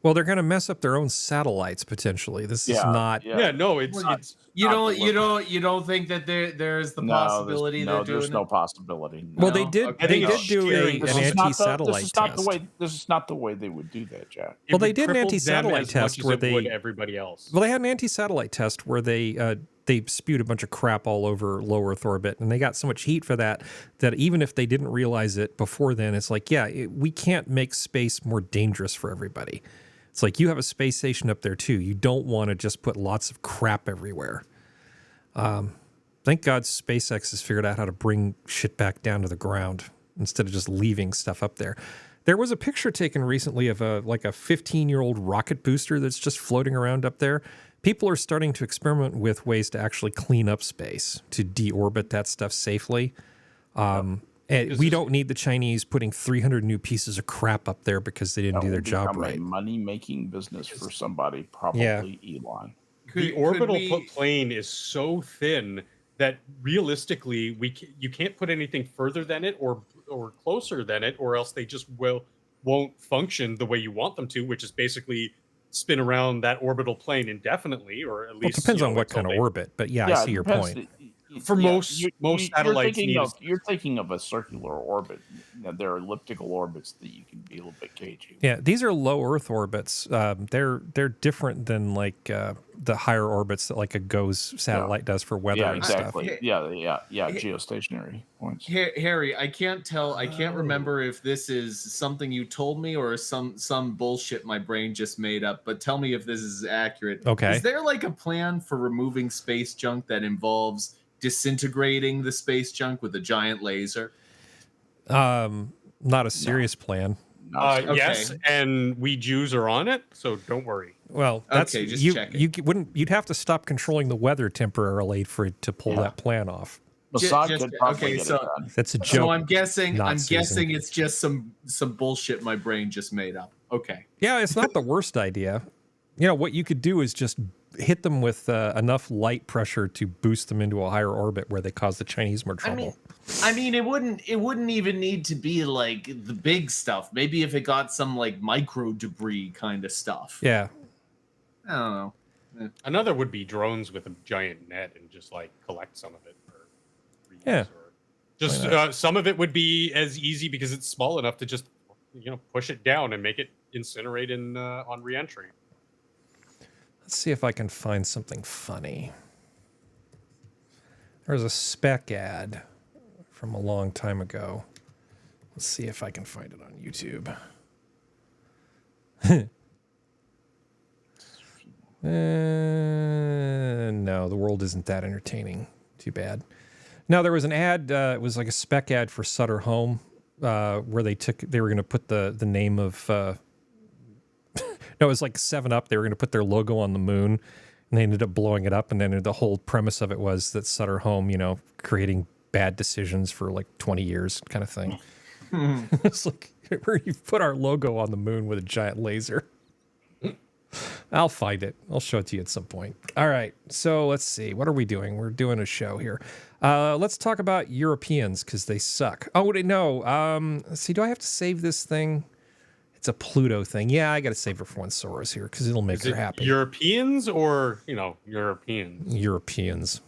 Well, they're going to mess up their own satellites potentially. This is not. Yeah, no, it's you don't think that there's the possibility that there's no possibility. Well, they did. Okay. They did do an anti-satellite test. This is not the way they would do that, Jack. Well, they did an anti-satellite test where they everybody else. Well, they had an anti-satellite test where they spewed a bunch of crap all over low Earth orbit, and they got so much heat for that even if they didn't realize it before then, it's like, we can't make space more dangerous for everybody. It's like you have a space station up there too. You don't want to just put lots of crap everywhere. Thank God SpaceX has figured out how to bring shit back down to the ground instead of just leaving stuff up there. There was a picture taken recently of a 15-year-old rocket booster that's just floating around up there. People are starting to experiment with ways to actually clean up space, to deorbit that stuff safely. We don't need the Chinese putting 300 new pieces of crap up there because they didn't do their job right. A money-making business for somebody, probably Elon. The orbital plane is so thin that realistically, you can't put anything further than it or closer than it, or else they just won't function the way you want them to, which is basically spin around that orbital plane indefinitely, or at least it depends on what kind of orbit. But I see your point. For most satellites, you're thinking of a circular orbit. There are elliptical orbits that you can be a little bit cagey. Yeah, these are low Earth orbits. They're different than the higher orbits that a GOES satellite does for weather and stuff. Yeah, geostationary points. Harry, I can't remember if this is something you told me or some bullshit my brain just made up, but tell me if this is accurate. Okay. Is there a plan for removing space junk that involves disintegrating the space junk with a giant laser? Not a serious plan. Yes, and we Jews are on it, so don't worry. Well, that's okay. Just checking. You'd have to stop controlling the weather temporarily for it to pull that plan off. That's a joke. So I'm guessing it's just some bullshit my brain just made up. Okay. Yeah, it's not the worst idea. What you could do is just hit them with enough light pressure to boost them into a higher orbit where they cause the Chinese more trouble. I mean, it wouldn't even need to be the big stuff. Maybe if it got some micro debris kind of stuff. Yeah. I don't know. Another would be drones with a giant net and just collect some of it. Some of it would be as easy because it's small enough to just push it down and make it incinerate on reentry. Let's see if I can find something funny. There's a spec ad from a long time ago. Let's see if I can find it on YouTube. No, the world isn't that entertaining. Too bad. No, there was an ad. It was a spec ad for Sutter Home, where they were going to put the name of. No, it was 7-Up. They were going to put their logo on the moon, and they ended up blowing it up. And then the whole premise of it was that Sutter Home, creating bad decisions for 20 years, kind of thing. It's where you put our logo on the moon with a giant laser. I'll find it. I'll show it to you at some point. All right. So let's see. What are we doing? We're doing a show here. Let's talk about Europeans because they suck. Oh, no. Let's see. Do I have to save this thing? It's a Pluto thing. Yeah, I got to save her for when Sora's here because it'll make her happy. Europeans or, Europeans? Europeans.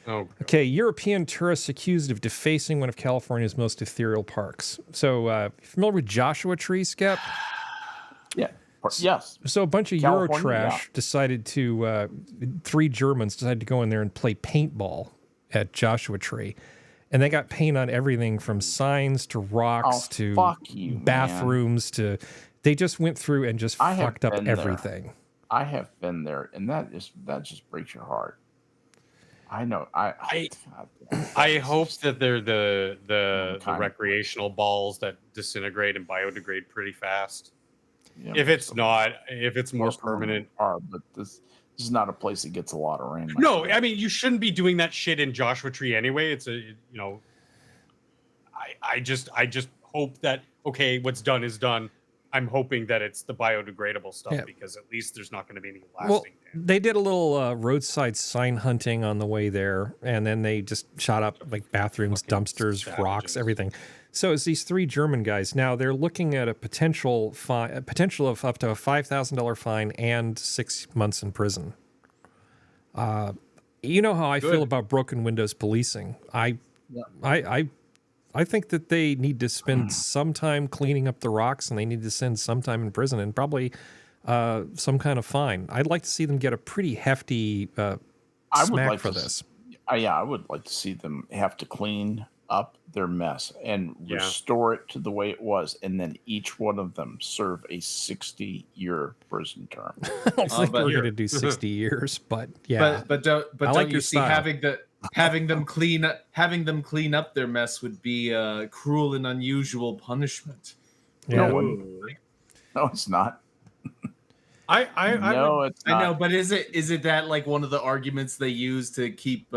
Oh. Okay, European tourists accused of defacing one of California's most ethereal parks. So, familiar with Joshua Tree, Skep? Yeah. Yes. So a bunch of Euro trash decided to, 3 Germans decided to go in there and play paintball at Joshua Tree. And they got paint on everything from signs to rocks to bathrooms to... They just went through and just fucked up everything. I have been there, and that just breaks your heart. I know. I hope that they're the recreational balls that disintegrate and biodegrade pretty fast. Yeah, If it's not, if it's more permanent, but this is not a place that gets a lot of rain. No, I mean, you shouldn't be doing that shit in Joshua Tree anyway. It's I just hope that, okay, what's done is done. I'm hoping that it's the biodegradable stuff because at least there's not going to be any lasting damage. They did a little roadside sign hunting on the way there, and then they just shot up like bathrooms, dumpsters, rocks, everything. So it's these 3 German guys. Now they're looking at a potential of up to a $5,000 fine and 6 months in prison. You know how I feel about broken windows policing. I think that they need to spend some time cleaning up the rocks, and they need to spend some time in prison and probably some kind of fine. I'd like to see them get a pretty hefty smack for this. I would like to see them have to clean up their mess and restore it to the way it was, and then each one of them serve a 60-year prison term. I don't think we're going to do 60 years, but yeah. But don't you see having them clean up their mess would be a cruel and unusual punishment? Yeah. No, it's not. I know, but is it that like one of the arguments they use to keep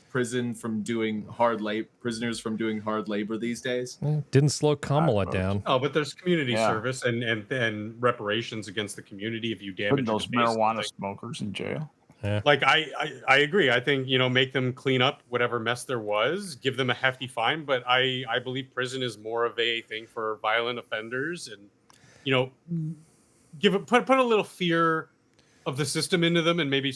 prisoners from doing hard labor these days? Didn't slow Kamala down. Oh, but there's community service and reparations against the community if you damage putting those marijuana smokers in jail. Yeah. Like I agree. I think, make them clean up whatever mess there was, give them a hefty fine. But I believe prison is more of a thing for violent offenders, and put a little fear of the system into them, and maybe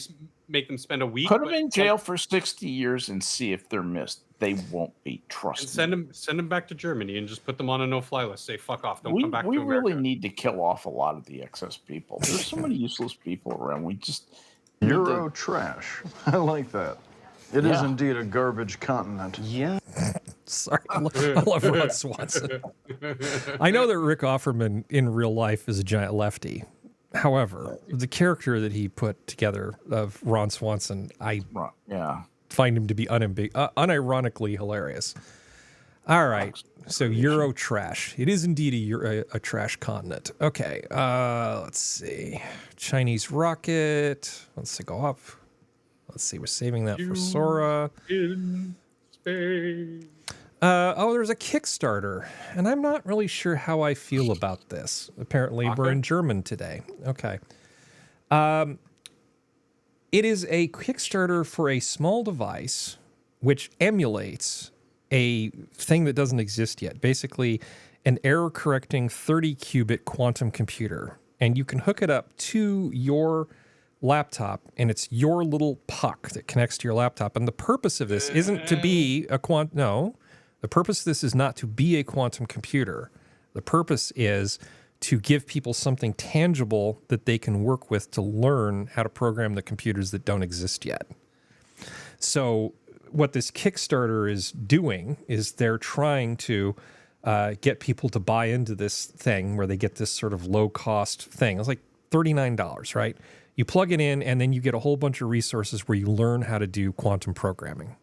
make them spend a week. Put them in jail for 60 years and see if they're missed. They won't be trusted. And send them back to Germany and just put them on a no-fly list. Say fuck off. Don't come back to America. We really need to kill off a lot of the excess people. There's so many useless people around. We just Euro trash. I like that. It is indeed a garbage continent. Yeah. Sorry, I love Ron Swanson. I know that Rick Offerman in real life is a giant lefty. However, the character that he put together of Ron Swanson, I find him to be unironically hilarious. All right, so Euro trash. It is indeed a trash continent. Okay, let's see. Chinese rocket. Let's see, go up. Let's see, we're saving that for Sora. In space. There's a Kickstarter, and I'm not really sure how I feel about this. Apparently, we're in German today. Okay. It is a Kickstarter for a small device which emulates a thing that doesn't exist yet. Basically, an error-correcting 30-qubit quantum computer. And you can hook it up to your laptop, and it's your little puck that connects to your laptop. And the purpose of this isn't to be a the purpose of this is not to be a quantum computer. The purpose is to give people something tangible that they can work with to learn how to program the computers that don't exist yet. So what this Kickstarter is doing is they're trying to get people to buy into this thing where they get this sort of low-cost thing. It's like $39, right? You plug it in, and then you get a whole bunch of resources where you learn how to do quantum programming.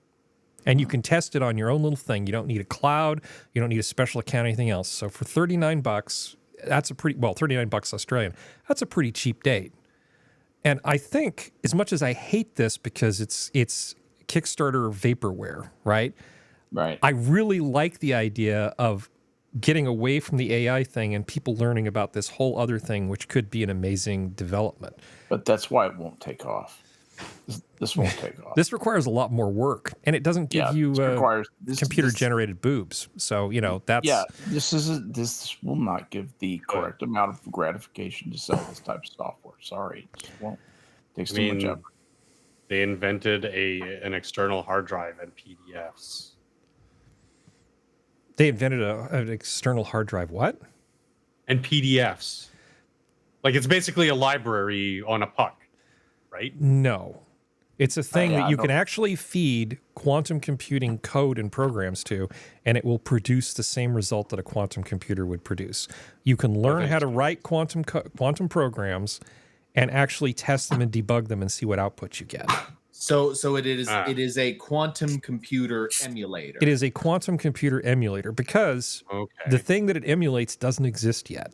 And you can test it on your own little thing. You don't need a cloud. You don't need a special account, anything else. So for $39, that's a pretty, $39 Australian. That's a pretty cheap date. And I think, as much as I hate this because it's Kickstarter vaporware, right? Right. I really like the idea of getting away from the AI thing and people learning about this whole other thing, which could be an amazing development. But that's why it won't take off. This won't take off. This requires a lot more work, and it doesn't give you computer-generated boobs. So that's This will not give the correct amount of gratification to sell this type of software. Sorry, it just won't. It takes too much effort. They invented an external hard drive and PDFs. They invented an external hard drive. What? And PDFs. Like it's basically a library on a puck. Right? No. It's a thing that you can actually feed quantum computing code and programs to, and it will produce the same result that a quantum computer would produce. You can learn how to write quantum programs, and actually test them and debug them and see what output you get. So it is a quantum computer emulator. It is a quantum computer emulator because the thing that it emulates doesn't exist yet.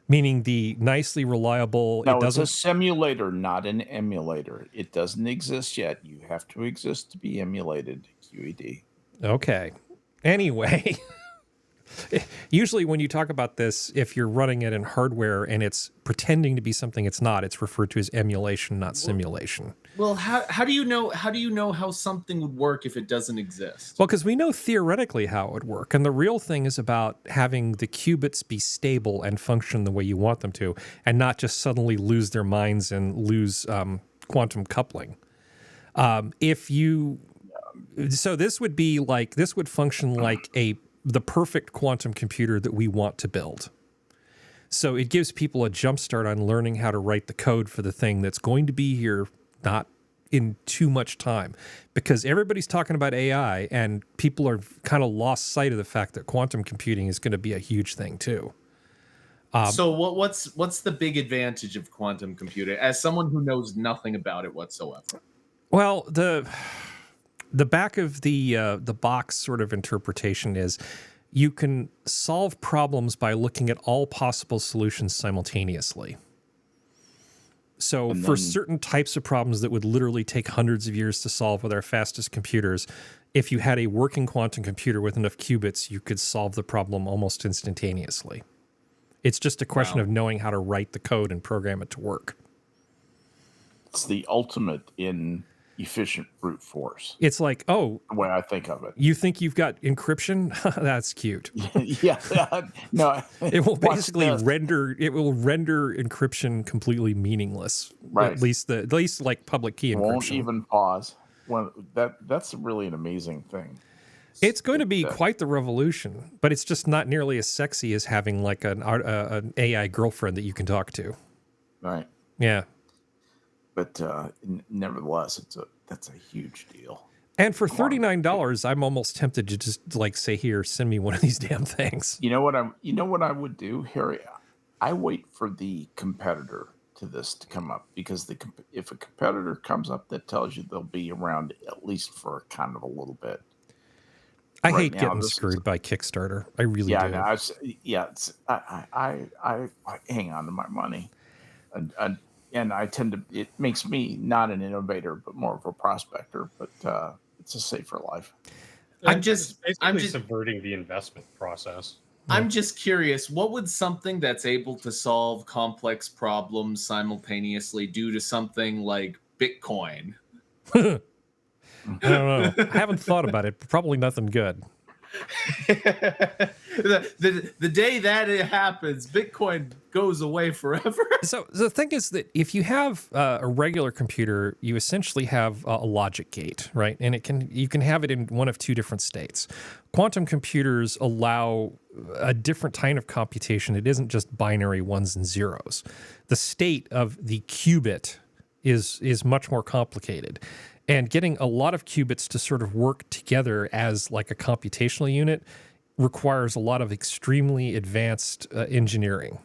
Meaning the nicely reliable. No, it's a simulator, not an emulator. It doesn't exist yet. You have to exist to be emulated, QED. Okay. Anyway, usually when you talk about this, if you're running it in hardware and it's pretending to be something it's not, it's referred to as emulation, not simulation. Well, how do you know how something would work if it doesn't exist? Well, because we know theoretically how it would work, and the real thing is about having the qubits be stable and function the way you want them to, and not just suddenly lose their minds and lose quantum coupling. So this would be like, this would function like the perfect quantum computer that we want to build. So it gives people a jump start on learning how to write the code for the thing that's going to be here not in too much time, because everybody's talking about AI and people are kind of lost sight of the fact that quantum computing is going to be a huge thing too. So what's the big advantage of quantum computing as someone who knows nothing about it whatsoever? Well, the back of the box sort of interpretation is you can solve problems by looking at all possible solutions simultaneously. So for certain types of problems that would literally take hundreds of years to solve with our fastest computers, if you had a working quantum computer with enough qubits, you could solve the problem almost instantaneously. It's just a question of knowing how to write the code and program it to work. It's the ultimate in efficient brute force. It's like, oh, the way I think of it. You think you've got encryption? That's cute. Yeah. No. It will basically render encryption completely meaningless. Right. At least like public key encryption. Won't even pause. Well, that's really an amazing thing. It's going to be quite the revolution, but it's just not nearly as sexy as having like an AI girlfriend that you can talk to. Right. Yeah. But nevertheless, that's a huge deal. And for $39, I'm almost tempted to just like say, here, send me one of these damn things. You know what I would do, Harry? I wait for the competitor to this to come up, because if a competitor comes up that tells you they'll be around at least for kind of a little bit. I hate getting screwed by Kickstarter. I really do. I hang on to my money, and I tend to. It makes me not an innovator, but more of a prospector. But it's a safer life. I'm just subverting the investment process. I'm just curious, what would something that's able to solve complex problems simultaneously do to something like Bitcoin? I don't know. I haven't thought about it. Probably nothing good. the day that it happens, Bitcoin goes away forever. So the thing is that if you have a regular computer, you essentially have a logic gate, right? And you can have it in one of two different states. Quantum computers allow a different kind of computation. It isn't just binary ones and zeros. The state of the qubit is much more complicated. And getting a lot of qubits to sort of work together as like a computational unit requires a lot of extremely advanced engineering.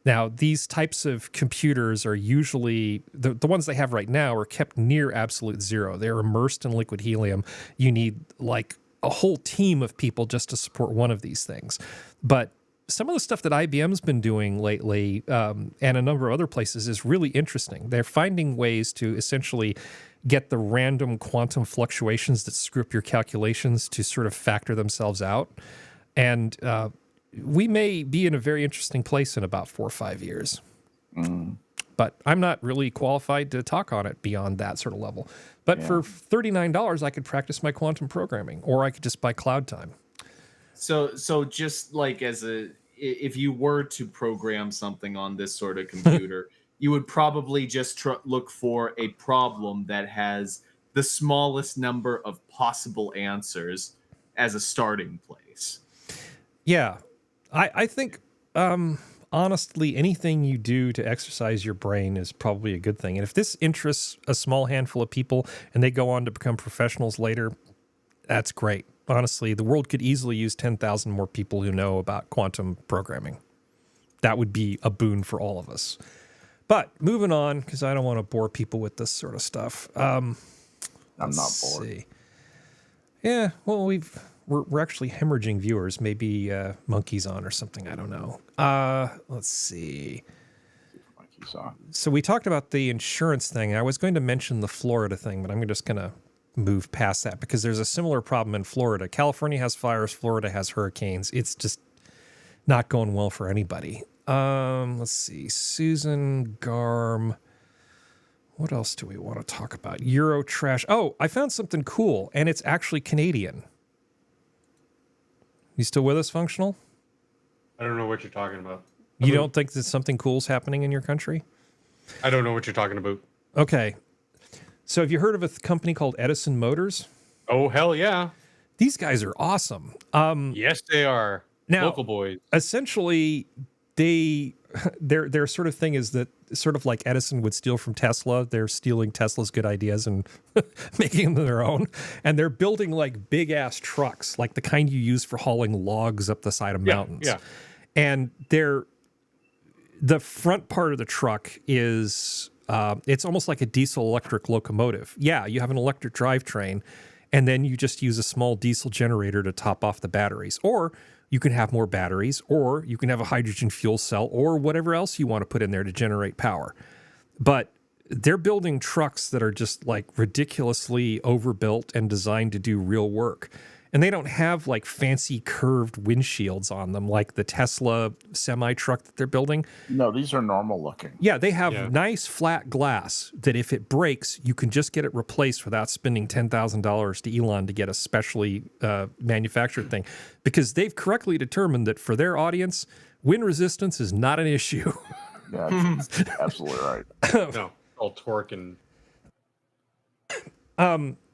Now, these types of computers are usually, the ones they have right now are kept near absolute zero. They're immersed in liquid helium. You need like a whole team of people just to support one of these things. But some of the stuff that IBM's been doing lately and a number of other places is really interesting. They're finding ways to essentially get the random quantum fluctuations that screw up your calculations to sort of factor themselves out. And we may be in a very interesting place in about 4 or 5 years. But I'm not really qualified to talk on it beyond that sort of level. But for $39, I could practice my quantum programming, or I could just buy cloud time. So just like if you were to program something on this sort of computer, you would probably just look for a problem that has the smallest number of possible answers as a starting place. Yeah. I think, honestly, anything you do to exercise your brain is probably a good thing. And if this interests a small handful of people and they go on to become professionals later, that's great. Honestly, the world could easily use 10,000 more people who know about quantum programming. That would be a boon for all of us. But moving on, because I don't want to bore people with this sort of stuff. I'm not Let's bored. see. Yeah, well, we're actually hemorrhaging viewers. Maybe Monkey's on or something. I don't know. Let's see. Monkey's on. So we talked about the insurance thing. I was going to mention the Florida thing, but I'm just going to move past that because there's a similar problem in Florida. California has fires. Florida has hurricanes. It's just not going well for anybody. Let's see. Susan Garm. What else do we want to talk about? Euro trash. Oh, I found something cool, and it's actually Canadian. You still with us, Functional? I don't know what you're talking about. You don't think that something cool's happening in your country? I don't know what you're talking about. Okay. So have you heard of a company called Edison Motors? Oh, hell yeah. These guys are awesome. Yes, they are. Now, Local boys. Essentially, their sort of thing is that sort of like Edison would steal from Tesla, they're stealing Tesla's good ideas and making them their own. And they're building like big ass trucks, like the kind you use for hauling logs up the side of mountains. Yeah. And the front part of the truck is it's almost like a diesel electric locomotive. Yeah, you have an electric drivetrain, and then you just use a small diesel generator to top off the batteries. Or you can have more batteries, or you can have a hydrogen fuel cell, or whatever else you want to put in there to generate power. But they're building trucks that are just like ridiculously overbuilt and designed to do real work. And they don't have like fancy curved windshields on them like the Tesla semi truck that they're building. No, these are normal looking. Yeah, they have nice flat glass that if it breaks, you can just get it replaced without spending $10,000 to Elon to get a specially manufactured thing. Because they've correctly determined that for their audience, wind resistance is not an issue. Yeah, that's absolutely right. No, all torque and...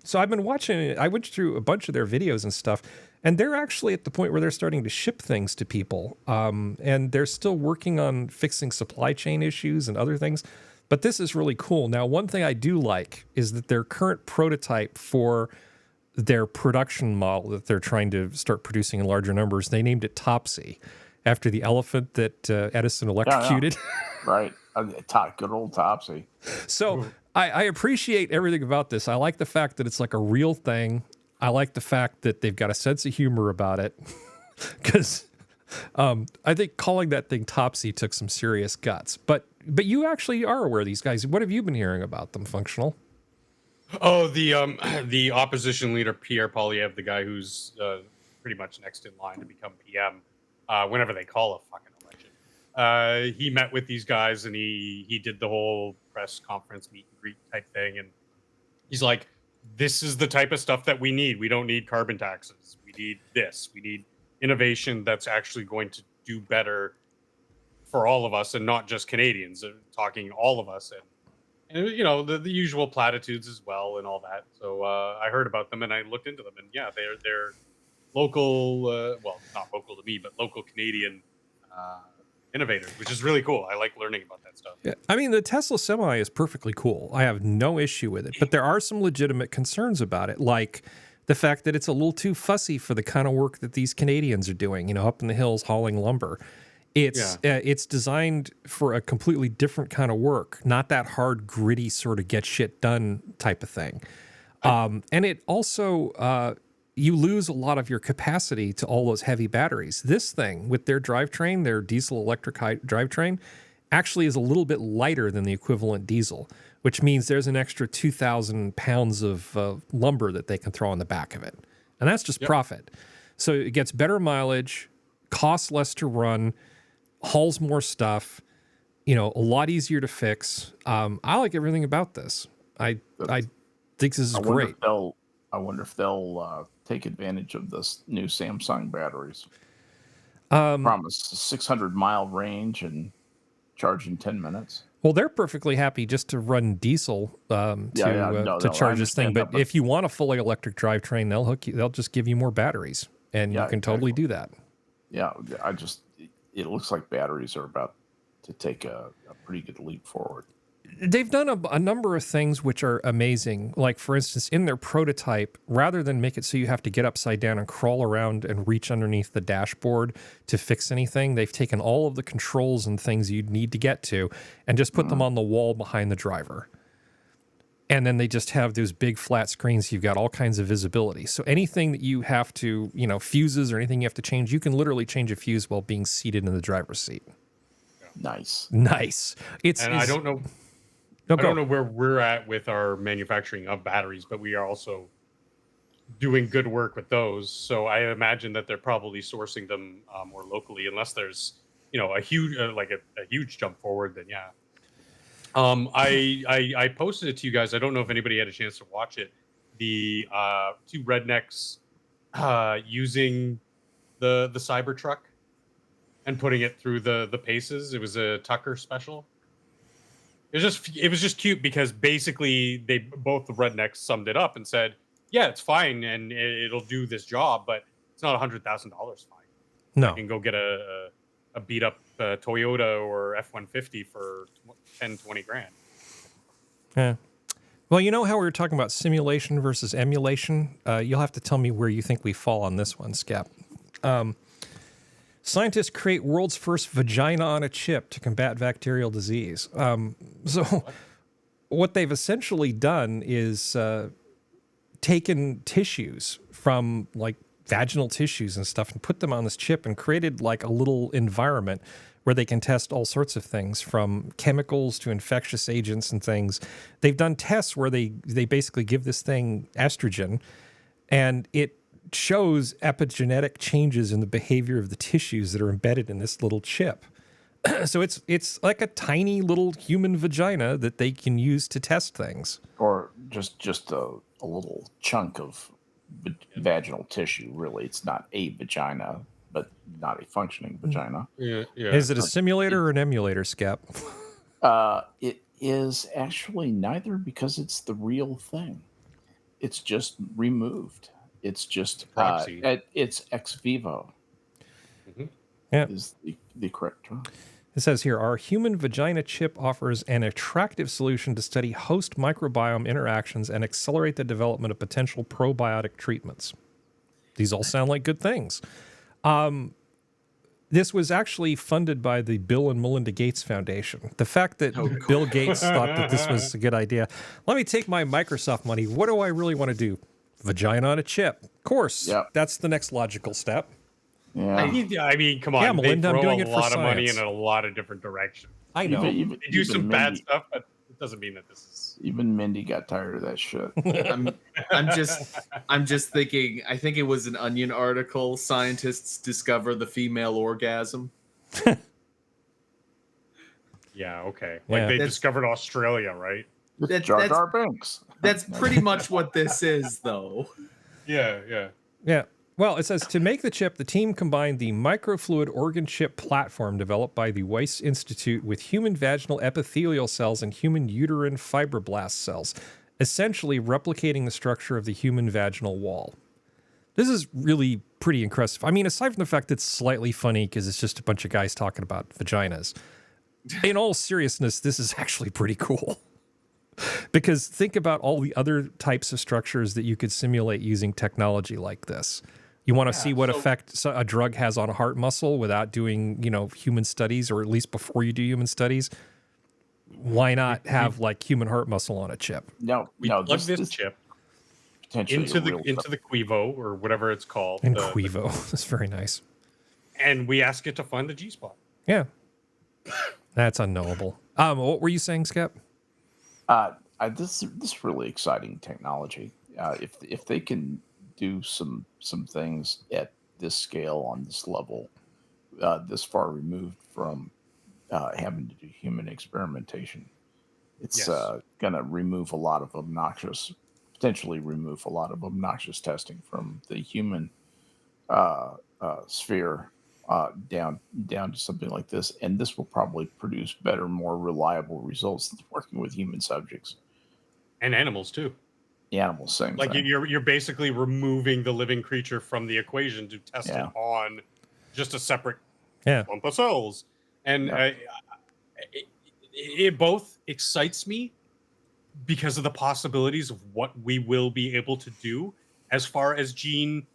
So I've been watching, I went through a bunch of their videos and stuff, and they're actually at the point where they're starting to ship things to people. And they're still working on fixing supply chain issues and other things. But this is really cool. Now, one thing I do like is that their current prototype for their production model that they're trying to start producing in larger numbers, they named it Topsy, after the elephant that Edison electrocuted. Yeah. Right. Good old Topsy. So I appreciate everything about this. I like the fact that it's like a real thing. I like the fact that they've got a sense of humor about it. Because I think calling that thing Topsy took some serious guts. But you actually are aware of these guys. What have you been hearing about them, Functional? Oh, the opposition leader, Pierre Poilievre, the guy who's pretty much next in line to become PM, whenever they call a fucking election. He met with these guys and he did the whole press conference meet and greet type thing. And he's like, this is the type of stuff that we need. We don't need carbon taxes. We need this. We need innovation that's actually going to do better for all of us and not just Canadians. Talking all of us and you know, the usual platitudes as well and all that. So I heard about them and I looked into them, and yeah, they're local, well, not local to me, but local Canadian innovators, which is really cool. I like learning about that stuff. Yeah, I mean, the Tesla Semi is perfectly cool. I have no issue with it, but there are some legitimate concerns about it, like the fact that it's a little too fussy for the kind of work that these Canadians are doing, you know, up in the hills hauling lumber. It's designed for a completely different kind of work, not that hard, gritty sort of get shit done type of thing. And it also, you lose a lot of your capacity to all those heavy batteries. This thing with their drivetrain, their diesel electric drivetrain, actually is a little bit lighter than the equivalent diesel, which means there's an extra 2,000 pounds of lumber that they can throw on the back of it. And that's just profit. So it gets better mileage, costs less to run, hauls more stuff, you know, a lot easier to fix. I like everything about this. I think this is great. I wonder if they'll take advantage of this new Samsung batteries. Promise a 600-mile range and charge in 10 minutes. Well, they're perfectly happy just to run diesel to charge this thing. But if you want a fully electric drivetrain, they'll hook you. They'll just give you more batteries, and you can totally do that. Yeah, it looks like batteries are about to take a pretty good leap forward. They've done a number of things which are amazing. Like, for instance, in their prototype, rather than make it so you have to get upside down and crawl around and reach underneath the dashboard to fix anything, they've taken all of the controls and things you'd need to get to and just put them on the wall behind the driver. And then they just have those big flat screens. You've got all kinds of visibility. So anything that you have to, fuses or anything you have to change, you can literally change a fuse while being seated in the driver's seat. Nice. I don't know. I don't know where we're at with our manufacturing of batteries, but we are also doing good work with those. So I imagine that they're probably sourcing them more locally, unless there's, a huge a huge jump forward. Then yeah. I posted it to you guys. I don't know if anybody had a chance to watch it. The two rednecks using the Cybertruck and putting it through the paces. It was a Tucker special. It was just cute because basically both the rednecks summed it up and said, yeah, it's fine and it'll do this job, but it's not $100,000 fine. No. I can go get a beat up Toyota or F-150 for 10, 20 grand. Yeah. Well, you know how we were talking about simulation versus emulation? You'll have to tell me where you think we fall on this one, Skep. Scientists create world's first vagina on a chip to combat bacterial disease. So what they've essentially done is taken tissues from like vaginal tissues and stuff and put them on this chip and created like a little environment where they can test all sorts of things from chemicals to infectious agents and things. They've done tests where they basically give this thing estrogen and it shows epigenetic changes in the behavior of the tissues that are embedded in this little chip. So it's like a tiny little human vagina that they can use to test things. Or just a little chunk of vaginal tissue, really. It's not a vagina, but not a functioning vagina. Yeah. Is it a simulator or an emulator, Skep? It is actually neither because it's the real thing. It's just removed. It's just it's ex vivo. Mm-hmm. Yeah, is the correct term. It says here, our human vagina chip offers an attractive solution to study host microbiome interactions and accelerate the development of potential probiotic treatments. These all sound like good things. This was actually funded by the Bill and Melinda Gates Foundation. The fact that Bill Gates thought that this was a good idea. Let me take my Microsoft money. What do I really want to do? Vagina on a chip. Of course. Yep. That's the next logical step. Yeah. I mean, come on. Yeah, Melinda, they I'm throw doing a it for lot of money science. in a lot of different directions. I know. They do some bad stuff, but it doesn't mean that this is. Even Mindy got tired of that shit. I'm just thinking. I think it was an Onion article. Scientists discover the female orgasm. Yeah. Okay. Like they discovered Australia, right? Jar Jar Binks. That's pretty much what this is, though. Yeah. Well, it says to make the chip, the team combined the microfluid organ chip platform developed by the Weiss Institute with human vaginal epithelial cells and human uterine fibroblast cells, essentially replicating the structure of the human vaginal wall. This is really pretty impressive. I mean, aside from the fact that it's slightly funny because it's just a bunch of guys talking about vaginas, in all seriousness, this is actually pretty cool. Because think about all the other types of structures that you could simulate using technology like this. You want to see what effect a drug has on a heart muscle without doing, human studies, or at least before you do human studies. Why not have like human heart muscle on a chip? No, plug this chip into the Quivo or whatever it's called. And Quivo, that's very nice. And we ask it to find the G-spot. Yeah, that's unknowable. What were you saying, Skep? This is really exciting technology. If they can do some things at this scale on this level, this far removed from having to do human experimentation, it's going to potentially remove a lot of obnoxious testing from the human sphere down to something like this, and this will probably produce better, more reliable results than working with human subjects and animals too. The animals, same like thing. You're basically removing the living creature from the equation to test it on just a separate lump of cells, and it both excites me because of the possibilities of what we will be able to do as far as gene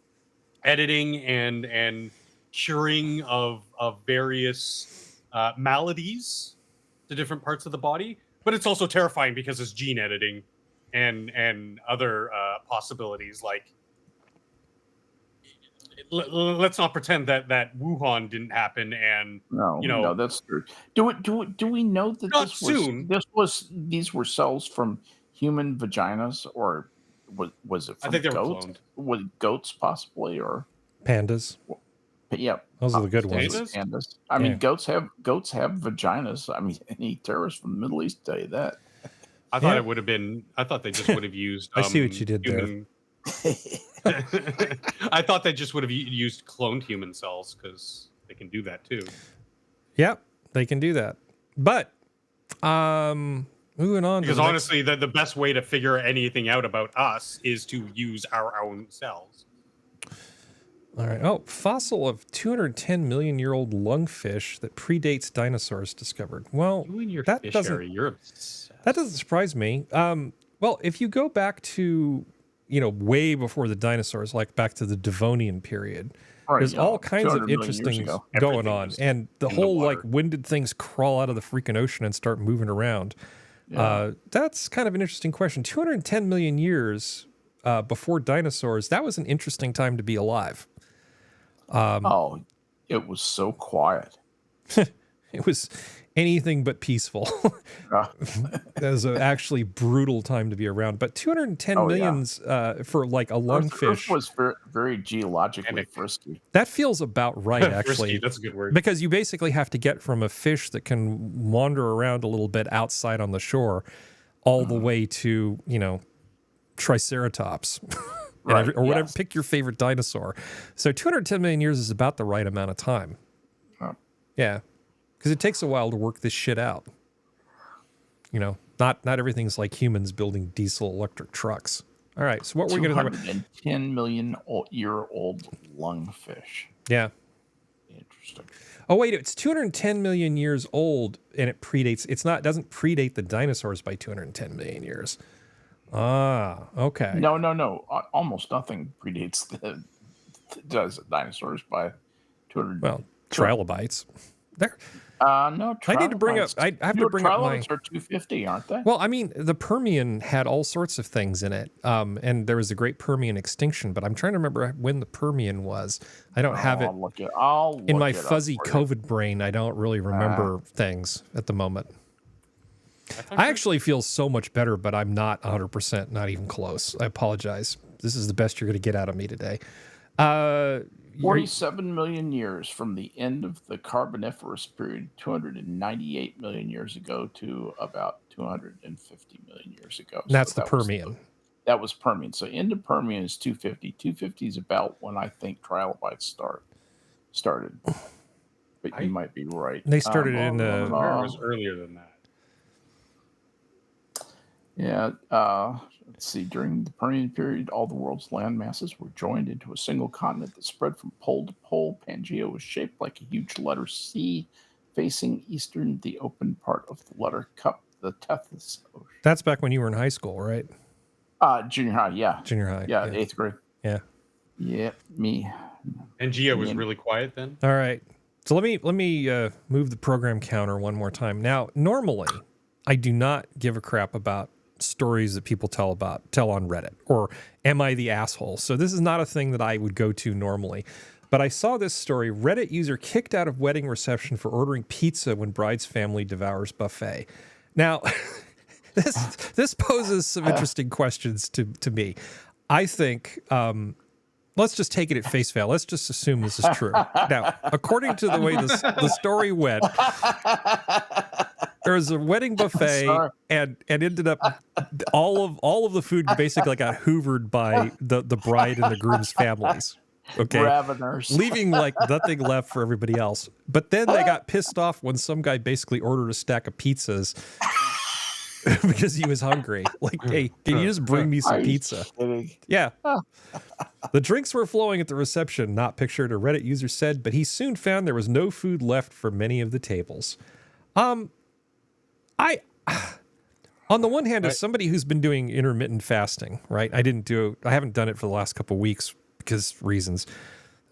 editing and curing of various maladies to different parts of the body. But it's also terrifying because it's gene editing and other possibilities. Like, let's not pretend that Wuhan didn't happen. And no, that's true. Do we know that these were cells from human vaginas, or was it from I think they were goats? cloned. Was goats possibly, or Pandas. Yeah, those are the good ones. Pandas. I mean, goats have vaginas. I mean, any terrorist from the Middle East tell you that. I thought it would have been. I thought they just would have used. I see what you did there. I thought they just would have used cloned human cells because they can do that too. Yep, they can do that. But moving on. Because honestly, the best way to figure anything out about us is to use our own cells. All right. Oh, fossil of 210 million year old lungfish that predates dinosaurs discovered. Well, that doesn't surprise me. Well, if you go back to, way before the dinosaurs, like back to the Devonian period, there's all kinds of interesting going on. And the whole, like, when did things crawl out of the freaking ocean and start moving around? Yeah. That's kind of an interesting question. 210 million years before dinosaurs, that was an interesting time to be alive. It was so quiet. It was anything but peaceful. That was an actually brutal time to be around. But 210 millions for like a lungfish. Earth was very, very geologically frisky. That feels about right, actually. Frisky, that's a good word. Because you basically have to get from a fish that can wander around a little bit outside on the shore all the way to, Triceratops. Right, or whatever, pick your favorite dinosaur. So 210 million years is about the right amount of time. Oh. Yeah, because it takes a while to work this shit out. Not everything's like humans building diesel electric trucks. All right, so what we're going to talk about? 210 million year old lungfish. Yeah. Interesting. Oh wait, it's 210 million years old, and it doesn't predate the dinosaurs by 210 million years. Ah, okay. No. Almost nothing predates the dinosaurs by 200. Well, trilobites. There. No. I need to bring up. I have to bring up my. Trilobites are 250, aren't they? Well, I mean, the Permian had all sorts of things in it, and there was a great Permian extinction. But I'm trying to remember when the Permian was. I don't have it in my fuzzy COVID brain. I don't really remember things at the moment. I actually feel so much better, but I'm not 100%, not even close. I apologize. This is the best you're going to get out of me today. 47 million years from the end of the Carboniferous period, 298 million years ago, to about 250 million years ago. That's the Permian. That was Permian. So into Permian is 250. 250 is about when I think trilobites started. But you might be right. They started it was earlier than that. Yeah, let's see. During the Permian period, all the world's land masses were joined into a single continent that spread from pole to pole. Pangaea was shaped like a huge letter C, facing eastern, the open part of the letter cup, the Tethys Ocean. That's back when you were in high school, right? Junior high, yeah. Junior high. Yeah, 8th grade. Yeah. Yeah, me. Pangaea was really quiet then? All right. So let me move the program counter one more time. Now, normally, I do not give a crap about stories that people tell on Reddit, or am I the asshole? So this is not a thing that I would go to normally. But I saw this story: Reddit user kicked out of wedding reception for ordering pizza when bride's family devours buffet. Now, this poses some interesting questions to me. I think let's just take it at face value. Let's just assume this is true. Now, according to the way the story went, there was a wedding buffet, and ended up all of the food basically got hoovered by the bride and the groom's families. Okay, Raveners. Leaving like nothing left for everybody else. But then they got pissed off when some guy basically ordered a stack of pizzas because he was hungry. Like, hey, can you just bring me some pizza? Yeah. The drinks were flowing at the reception, not pictured, a Reddit user said, but he soon found there was no food left for many of the tables. On the one hand, as somebody who's been doing intermittent fasting, right? I haven't done it for the last couple of weeks because reasons.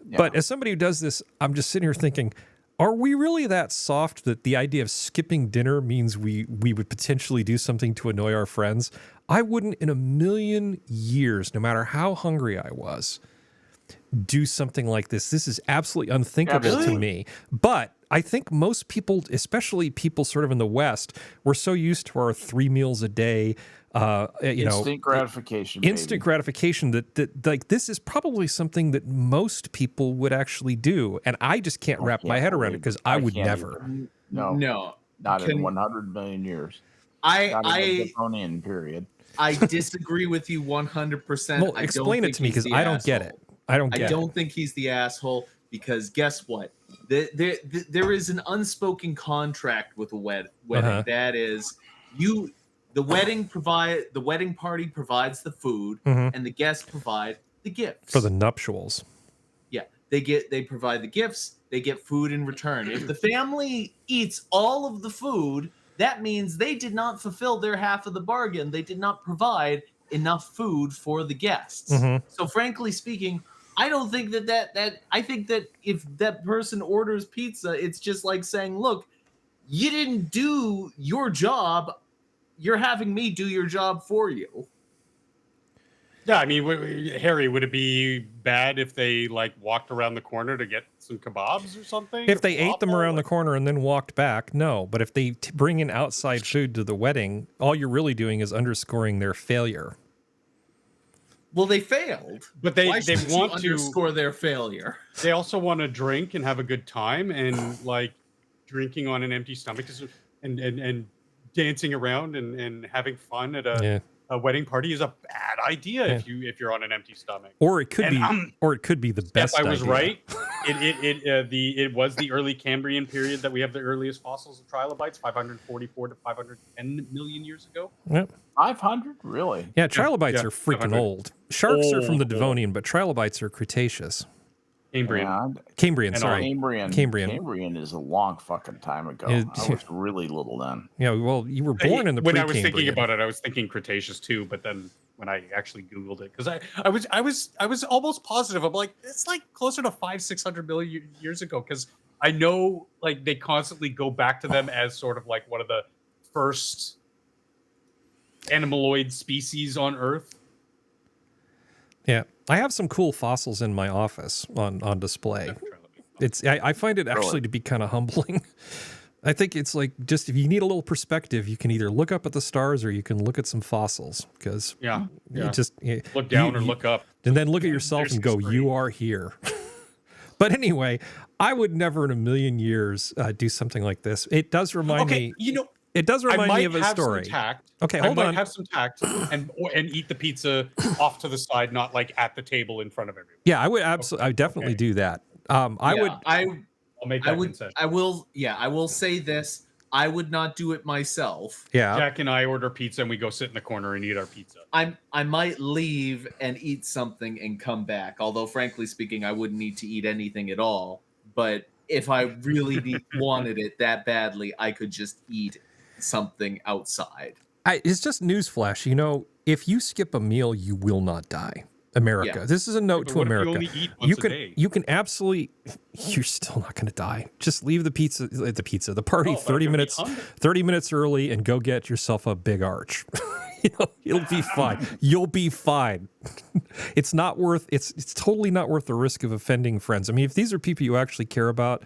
Yeah. But as somebody who does this, I'm just sitting here thinking, are we really that soft that the idea of skipping dinner means we would potentially do something to annoy our friends? I wouldn't in a million years, no matter how hungry I was, do something like this. This is absolutely unthinkable to me. But I think most people, especially people sort of in the West, we're so used to our 3 meals a day, instant gratification, gratification that like this is probably something that most people would actually do, and I just can't wrap my head around it because I would never. No, not in 100 million years. Not in the Devonian period. I disagree with you 100%. Well, explain it to me because I don't get it. I don't think he's the asshole because guess what? There is an unspoken contract with a wedding. That is, the wedding party provides the food, and the guests provide the gifts for the nuptials. Yeah, they provide the gifts. They get food in return. If the family eats all of the food, that means they did not fulfill their half of the bargain. They did not provide enough food for the guests. So, frankly speaking, I don't think that I think that if that person orders pizza, it's just like saying, look, you didn't do your job. You're having me do your job for you. Yeah, I mean, Harry, would it be bad if they like walked around the corner to get some kebabs or something? If they ate them around the corner and then walked back, no. But if they bring in outside food to the wedding, all you're really doing is underscoring their failure. Well, they failed, but they want to underscore their failure. They also want to drink and have a good time, and like drinking on an empty stomach and dancing around and having fun at a wedding party is a bad idea if you're on an empty stomach. Or it could be the best. I was idea. right. It was the early Cambrian period that we have the earliest fossils of trilobites, 544 to 510 million years ago. Yep. 500, really? Yeah, trilobites are freaking old. Sharks are from the Devonian, but trilobites are Cretaceous. Cambrian, sorry. Cambrian is a long fucking time ago. I was really little then. Yeah, well, you were born in the when I was thinking about it, I was thinking Cretaceous too, but then when I actually Googled it, because I was almost positive. I'm like, it's like closer to 500-600 million years ago, because I know like they constantly go back to them as sort of like one of the first animaloid species on Earth. Yeah, I have some cool fossils in my office on display. I find it actually to be kind of humbling. I think it's like just if you need a little perspective, you can either look up at the stars or you can look at some fossils because look down or look up and then look at yourself and go, you are here. But anyway, I would never in a million years do something like this. It does remind me. It does remind me of a story. Okay, hold on. I might have some tact and eat the pizza off to the side, not like at the table in front of everyone. Yeah, I would absolutely. I definitely do that. I'll make that concession. I will say this. I would not do it myself. Yeah. Jack and I order pizza and we go sit in the corner and eat our pizza. I might leave and eat something and come back. Although, frankly speaking, I wouldn't need to eat anything at all. But if I really wanted it that badly, I could just eat something outside. It's just newsflash. If you skip a meal, you will not die. America. Yeah. This is a note to America. You only eat once a day? You can absolutely. You're still not going to die. Just leave the party 30 minutes early and go get yourself a big arch. It'll be fine. You'll be fine. It's totally not worth the risk of offending friends. I mean, if these are people you actually care about,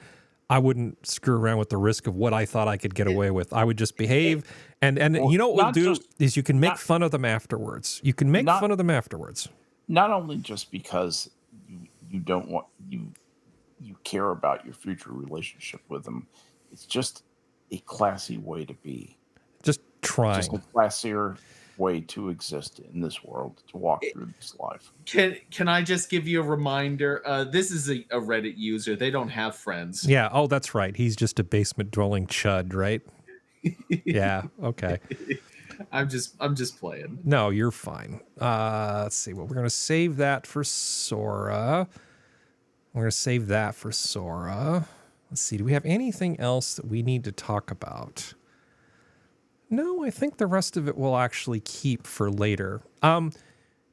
I wouldn't screw around with the risk of what I thought I could get away with. I would just behave. And you know what we'll do is you can make fun of them afterwards. You can make fun of them afterwards. Not only just because you don't want you care about your future relationship with them. It's just a classy way to be. Just trying. Just a classier way to exist in this world, to walk through this life. Can I just give you a reminder? This is a Reddit user. They don't have friends. Yeah. Oh, that's right. He's just a basement dwelling chud, right? Yeah. Okay. I'm just playing. No, you're fine. Let's see. Well, we're gonna save that for Sora. Let's see. Do we have anything else that we need to talk about? No, I think the rest of it will actually keep for later.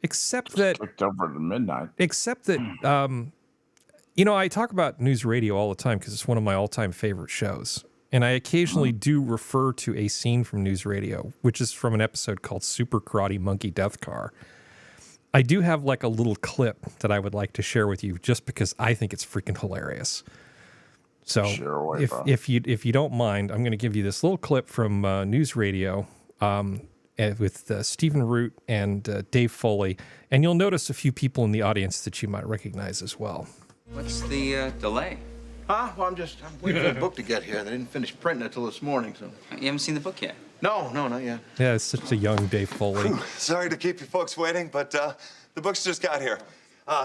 Except that Clicked over to midnight. Except that, I talk about news radio all the time because it's one of my all-time favorite shows. And I occasionally do refer to a scene from news radio, which is from an episode called Super Karate Monkey Death Car. I do have like a little clip that I would like to share with you just because I think it's freaking hilarious. So if you don't mind, I'm going to give you this little clip from news radio with Stephen Root and Dave Foley. And you'll notice a few people in the audience that you might recognize as well. What's the delay? Well, I'm waiting for the book to get here. They didn't finish printing it till this morning, so. You haven't seen the book yet? No, not yet. Yeah, it's such a young Dave Foley. Sorry to keep you folks waiting, but the books just got here.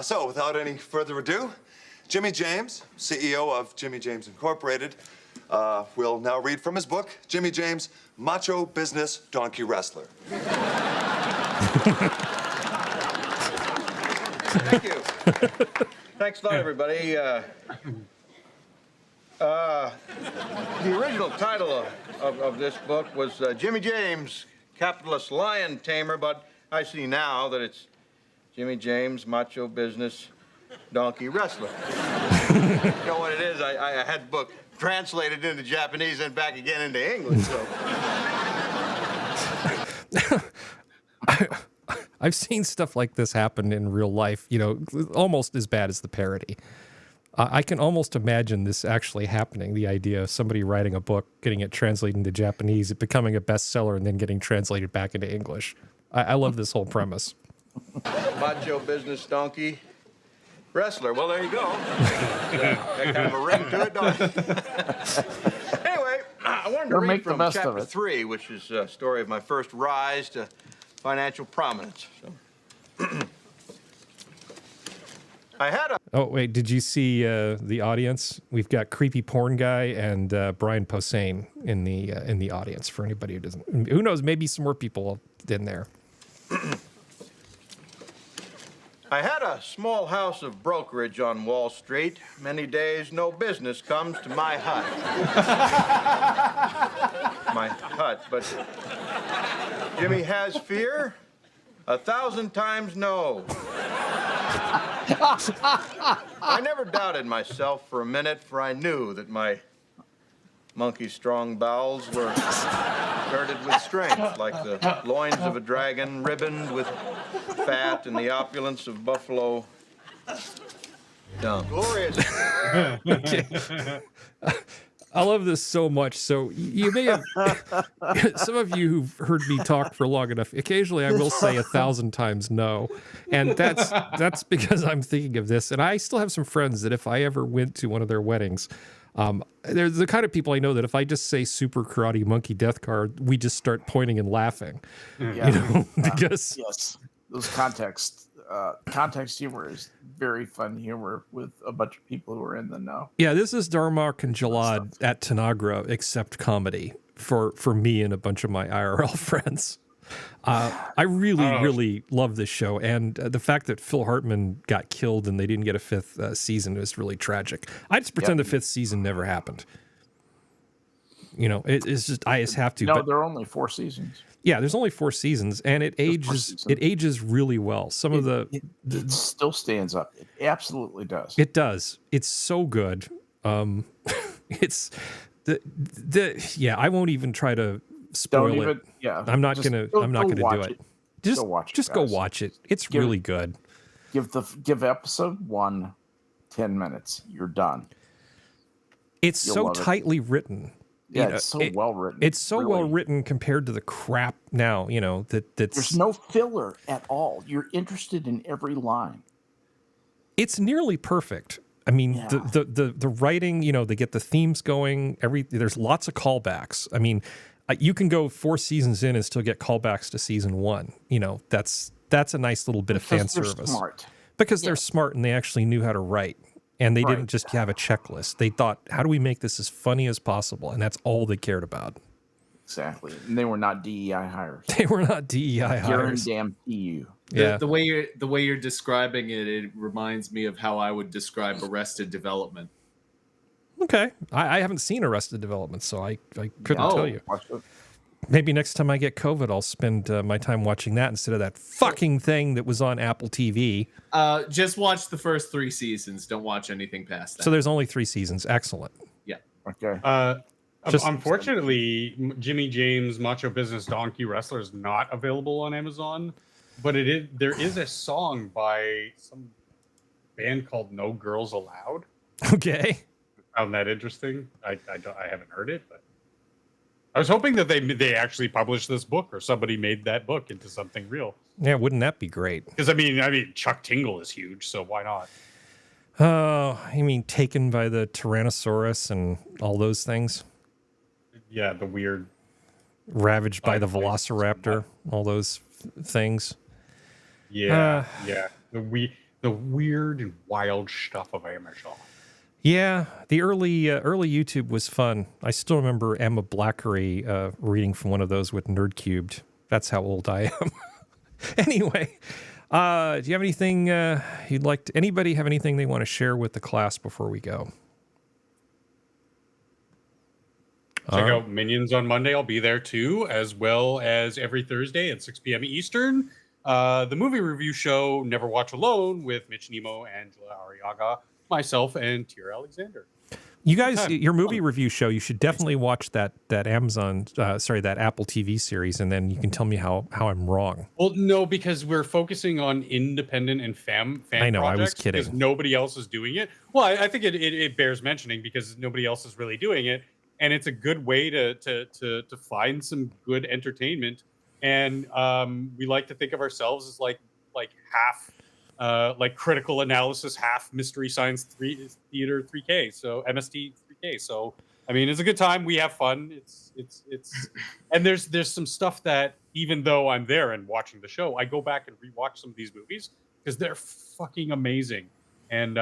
So, without any further ado, Jimmy James, CEO of Jimmy James Incorporated, will now read from his book, Jimmy James, Macho Business Donkey Wrestler. Thank you. Thanks a lot, everybody. The original title of this book was Jimmy James, Capitalist Lion Tamer, but I see now that it's Jimmy James, Macho Business Donkey Wrestler. You know what it is? I had the book translated into Japanese and back again into English, so. I've seen stuff like this happen in real life, almost as bad as the parody. I can almost imagine this actually happening, the idea of somebody writing a book, getting it translated into Japanese, it becoming a bestseller, and then getting translated back into English. I love this whole premise. Macho Business Donkey Wrestler. Well, there you go. Got kind of a ring to it, don't it? Anyway, I wanted to read from chapter 3, which is a story of my first rise to financial prominence. So. I had a... Oh, wait, did you see the audience? We've got Creepy Porn Guy and Brian Posehn in the audience, for anybody who doesn't... Who knows, maybe some more people in there. I had a small house of brokerage on Wall Street. Many days, no business comes to my hut. My hut, but Jimmy has fear? 1,000 times no. I never doubted myself for a minute, for I knew that my monkey-strong bowels were girded with strength, like the loins of a dragon, ribboned with fat and the opulence of buffalo dung. Glorious. I love this so much. So you may have, some of you who've heard me talk for long enough, occasionally I will say 1,000 times no. And that's because I'm thinking of this. And I still have some friends that if I ever went to one of their weddings, they're the kind of people I know that if I just say Super Karate Monkey Death Car, we just start pointing and laughing. Yeah. Because yes, those context humor is very fun humor with a bunch of people who are in the know. Yeah, this is Darmok and Jalad at Tanagra, except comedy for me and a bunch of my IRL friends. I really love this show, and the fact that Phil Hartman got killed and they didn't get a 5th season is really tragic. I just pretend the 5th season never happened. It's just I just have to. No, there are only 4 seasons. Yeah, there's only 4 seasons, and it ages really well. Some of it still stands up. It absolutely does. It does. It's so good. It's I won't even try to spoil it. Yeah, I'm not gonna do it. Just go watch it. It's really good. Give episode 1 10 minutes. You're done. It's so tightly written. Yeah, it's so well written. It's so well written compared to the crap now, that's... There's no filler at all. You're interested in every line. It's nearly perfect. I mean, the writing, they get the themes going. There's lots of callbacks. I mean, you can go 4 seasons in and still get callbacks to season 1. That's a nice little bit of fan service. Smart. Because they're smart and they actually knew how to write. And they didn't just have a checklist. They thought, how do we make this as funny as possible? And that's all they cared about. Exactly. And they were not DEI hires. They were not DEI hires. Guarantee you. Yeah. The way you're describing it, it reminds me of how I would describe Arrested Development. Okay. I haven't seen Arrested Development, so I couldn't tell you. Maybe next time I get COVID, I'll spend my time watching that instead of that fucking thing that was on Apple TV. Just watch the first 3 seasons. Don't watch anything past that. So there's only 3 seasons. Excellent. Yeah. Okay. Unfortunately, Jimmy James Macho Business Donkey Wrestler is not available on Amazon, but there is a song by some band called No Girls Allowed. Okay. I found that interesting. I haven't heard it, but I was hoping that they actually published this book or somebody made that book into something real. Yeah, wouldn't that be great? Because I mean, Chuck Tingle is huge, so why not? Oh, you mean Taken by the Tyrannosaurus and all those things? Yeah, the weird. Ravaged by the Velociraptor, all those things. Yeah, the weird and wild stuff of Amazon. Yeah, the early YouTube was fun. I still remember Emma Blackery reading from one of those with Nerd Cubed. That's how old I am. Anyway, do you have anything you'd like to? Anybody have anything they want to share with the class before we go? Check out Minions on Monday. I'll be there too, as well as every Thursday at 6 p.m. Eastern. The movie review show Never Watch Alone with Mitch Nemo, Angela Arriaga, myself, and Tyr Alexander. You guys, your movie review show, you should definitely watch that Amazon, that Apple TV series, and then you can tell me how I'm wrong. Well, no, because we're focusing on independent and fan I know, projects. I was kidding. Because nobody else is doing it. Well, I think it bears mentioning because nobody else is really doing it, and it's a good way to find some good entertainment. And we like to think of ourselves as like half. Like critical analysis, half mystery science theater 3K, so MST 3K. So I mean, it's a good time. We have fun. It's and there's some stuff that even though I'm there and watching the show, I go back and rewatch some of these movies because they're fucking amazing. And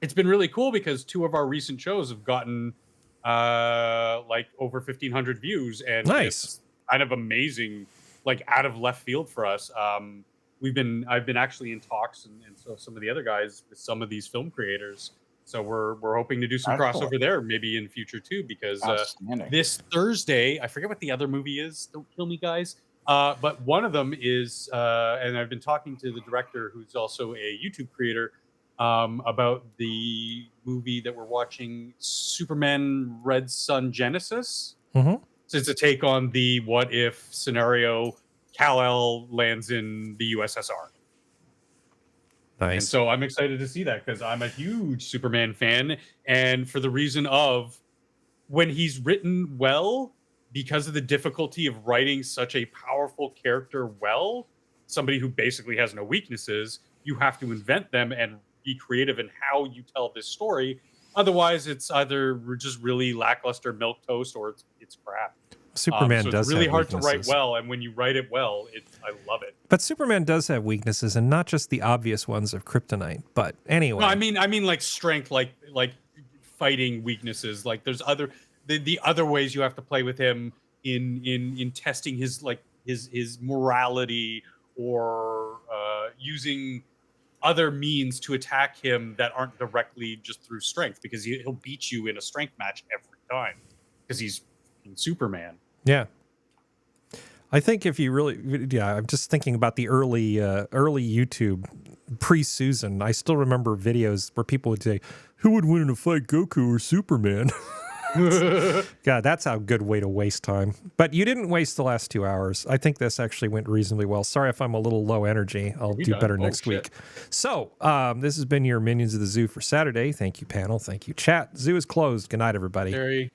it's been really cool because 2 of our recent shows have gotten like over 1,500 views, and nice, it's kind of amazing, like out of left field for us. I've been actually in talks and so some of the other guys with some of these film creators. So we're hoping to do some crossover there maybe in future too, because this Thursday, I forget what the other movie is. Don't kill me, guys. But one of them is, and I've been talking to the director who's also a YouTube creator about the movie that we're watching, Superman Red Sun Genesis. Mm-hmm. So it's a take on the what if scenario. Kal-El lands in the USSR. Nice. And so I'm excited to see that because I'm a huge Superman fan. And for the reason of when he's written well, because of the difficulty of writing such a powerful character well, somebody who basically has no weaknesses, you have to invent them and be creative in how you tell this story. Otherwise, it's either just really lackluster milquetoast or it's crap. Superman so does it's really have hard weaknesses. to write well, and when you write it well, I love it. But Superman does have weaknesses, and not just the obvious ones of kryptonite. But anyway, No, I mean like strength, like fighting weaknesses. Like there's the other ways you have to play with him in testing his morality or using other means to attack him that aren't directly just through strength, because he'll beat you in a strength match every time because he's Superman. Yeah. I think if you really, I'm just thinking about the early YouTube pre-Susan. I still remember videos where people would say, who would win in a fight, Goku or Superman? God, that's a good way to waste time. But you didn't waste the last 2 hours. I think this actually went reasonably well. Sorry if I'm a little low energy. I'll do better next week. So this has been your Minions of the Zoo for Saturday. Thank you, panel. Thank you, chat. Zoo is closed. Good night, everybody.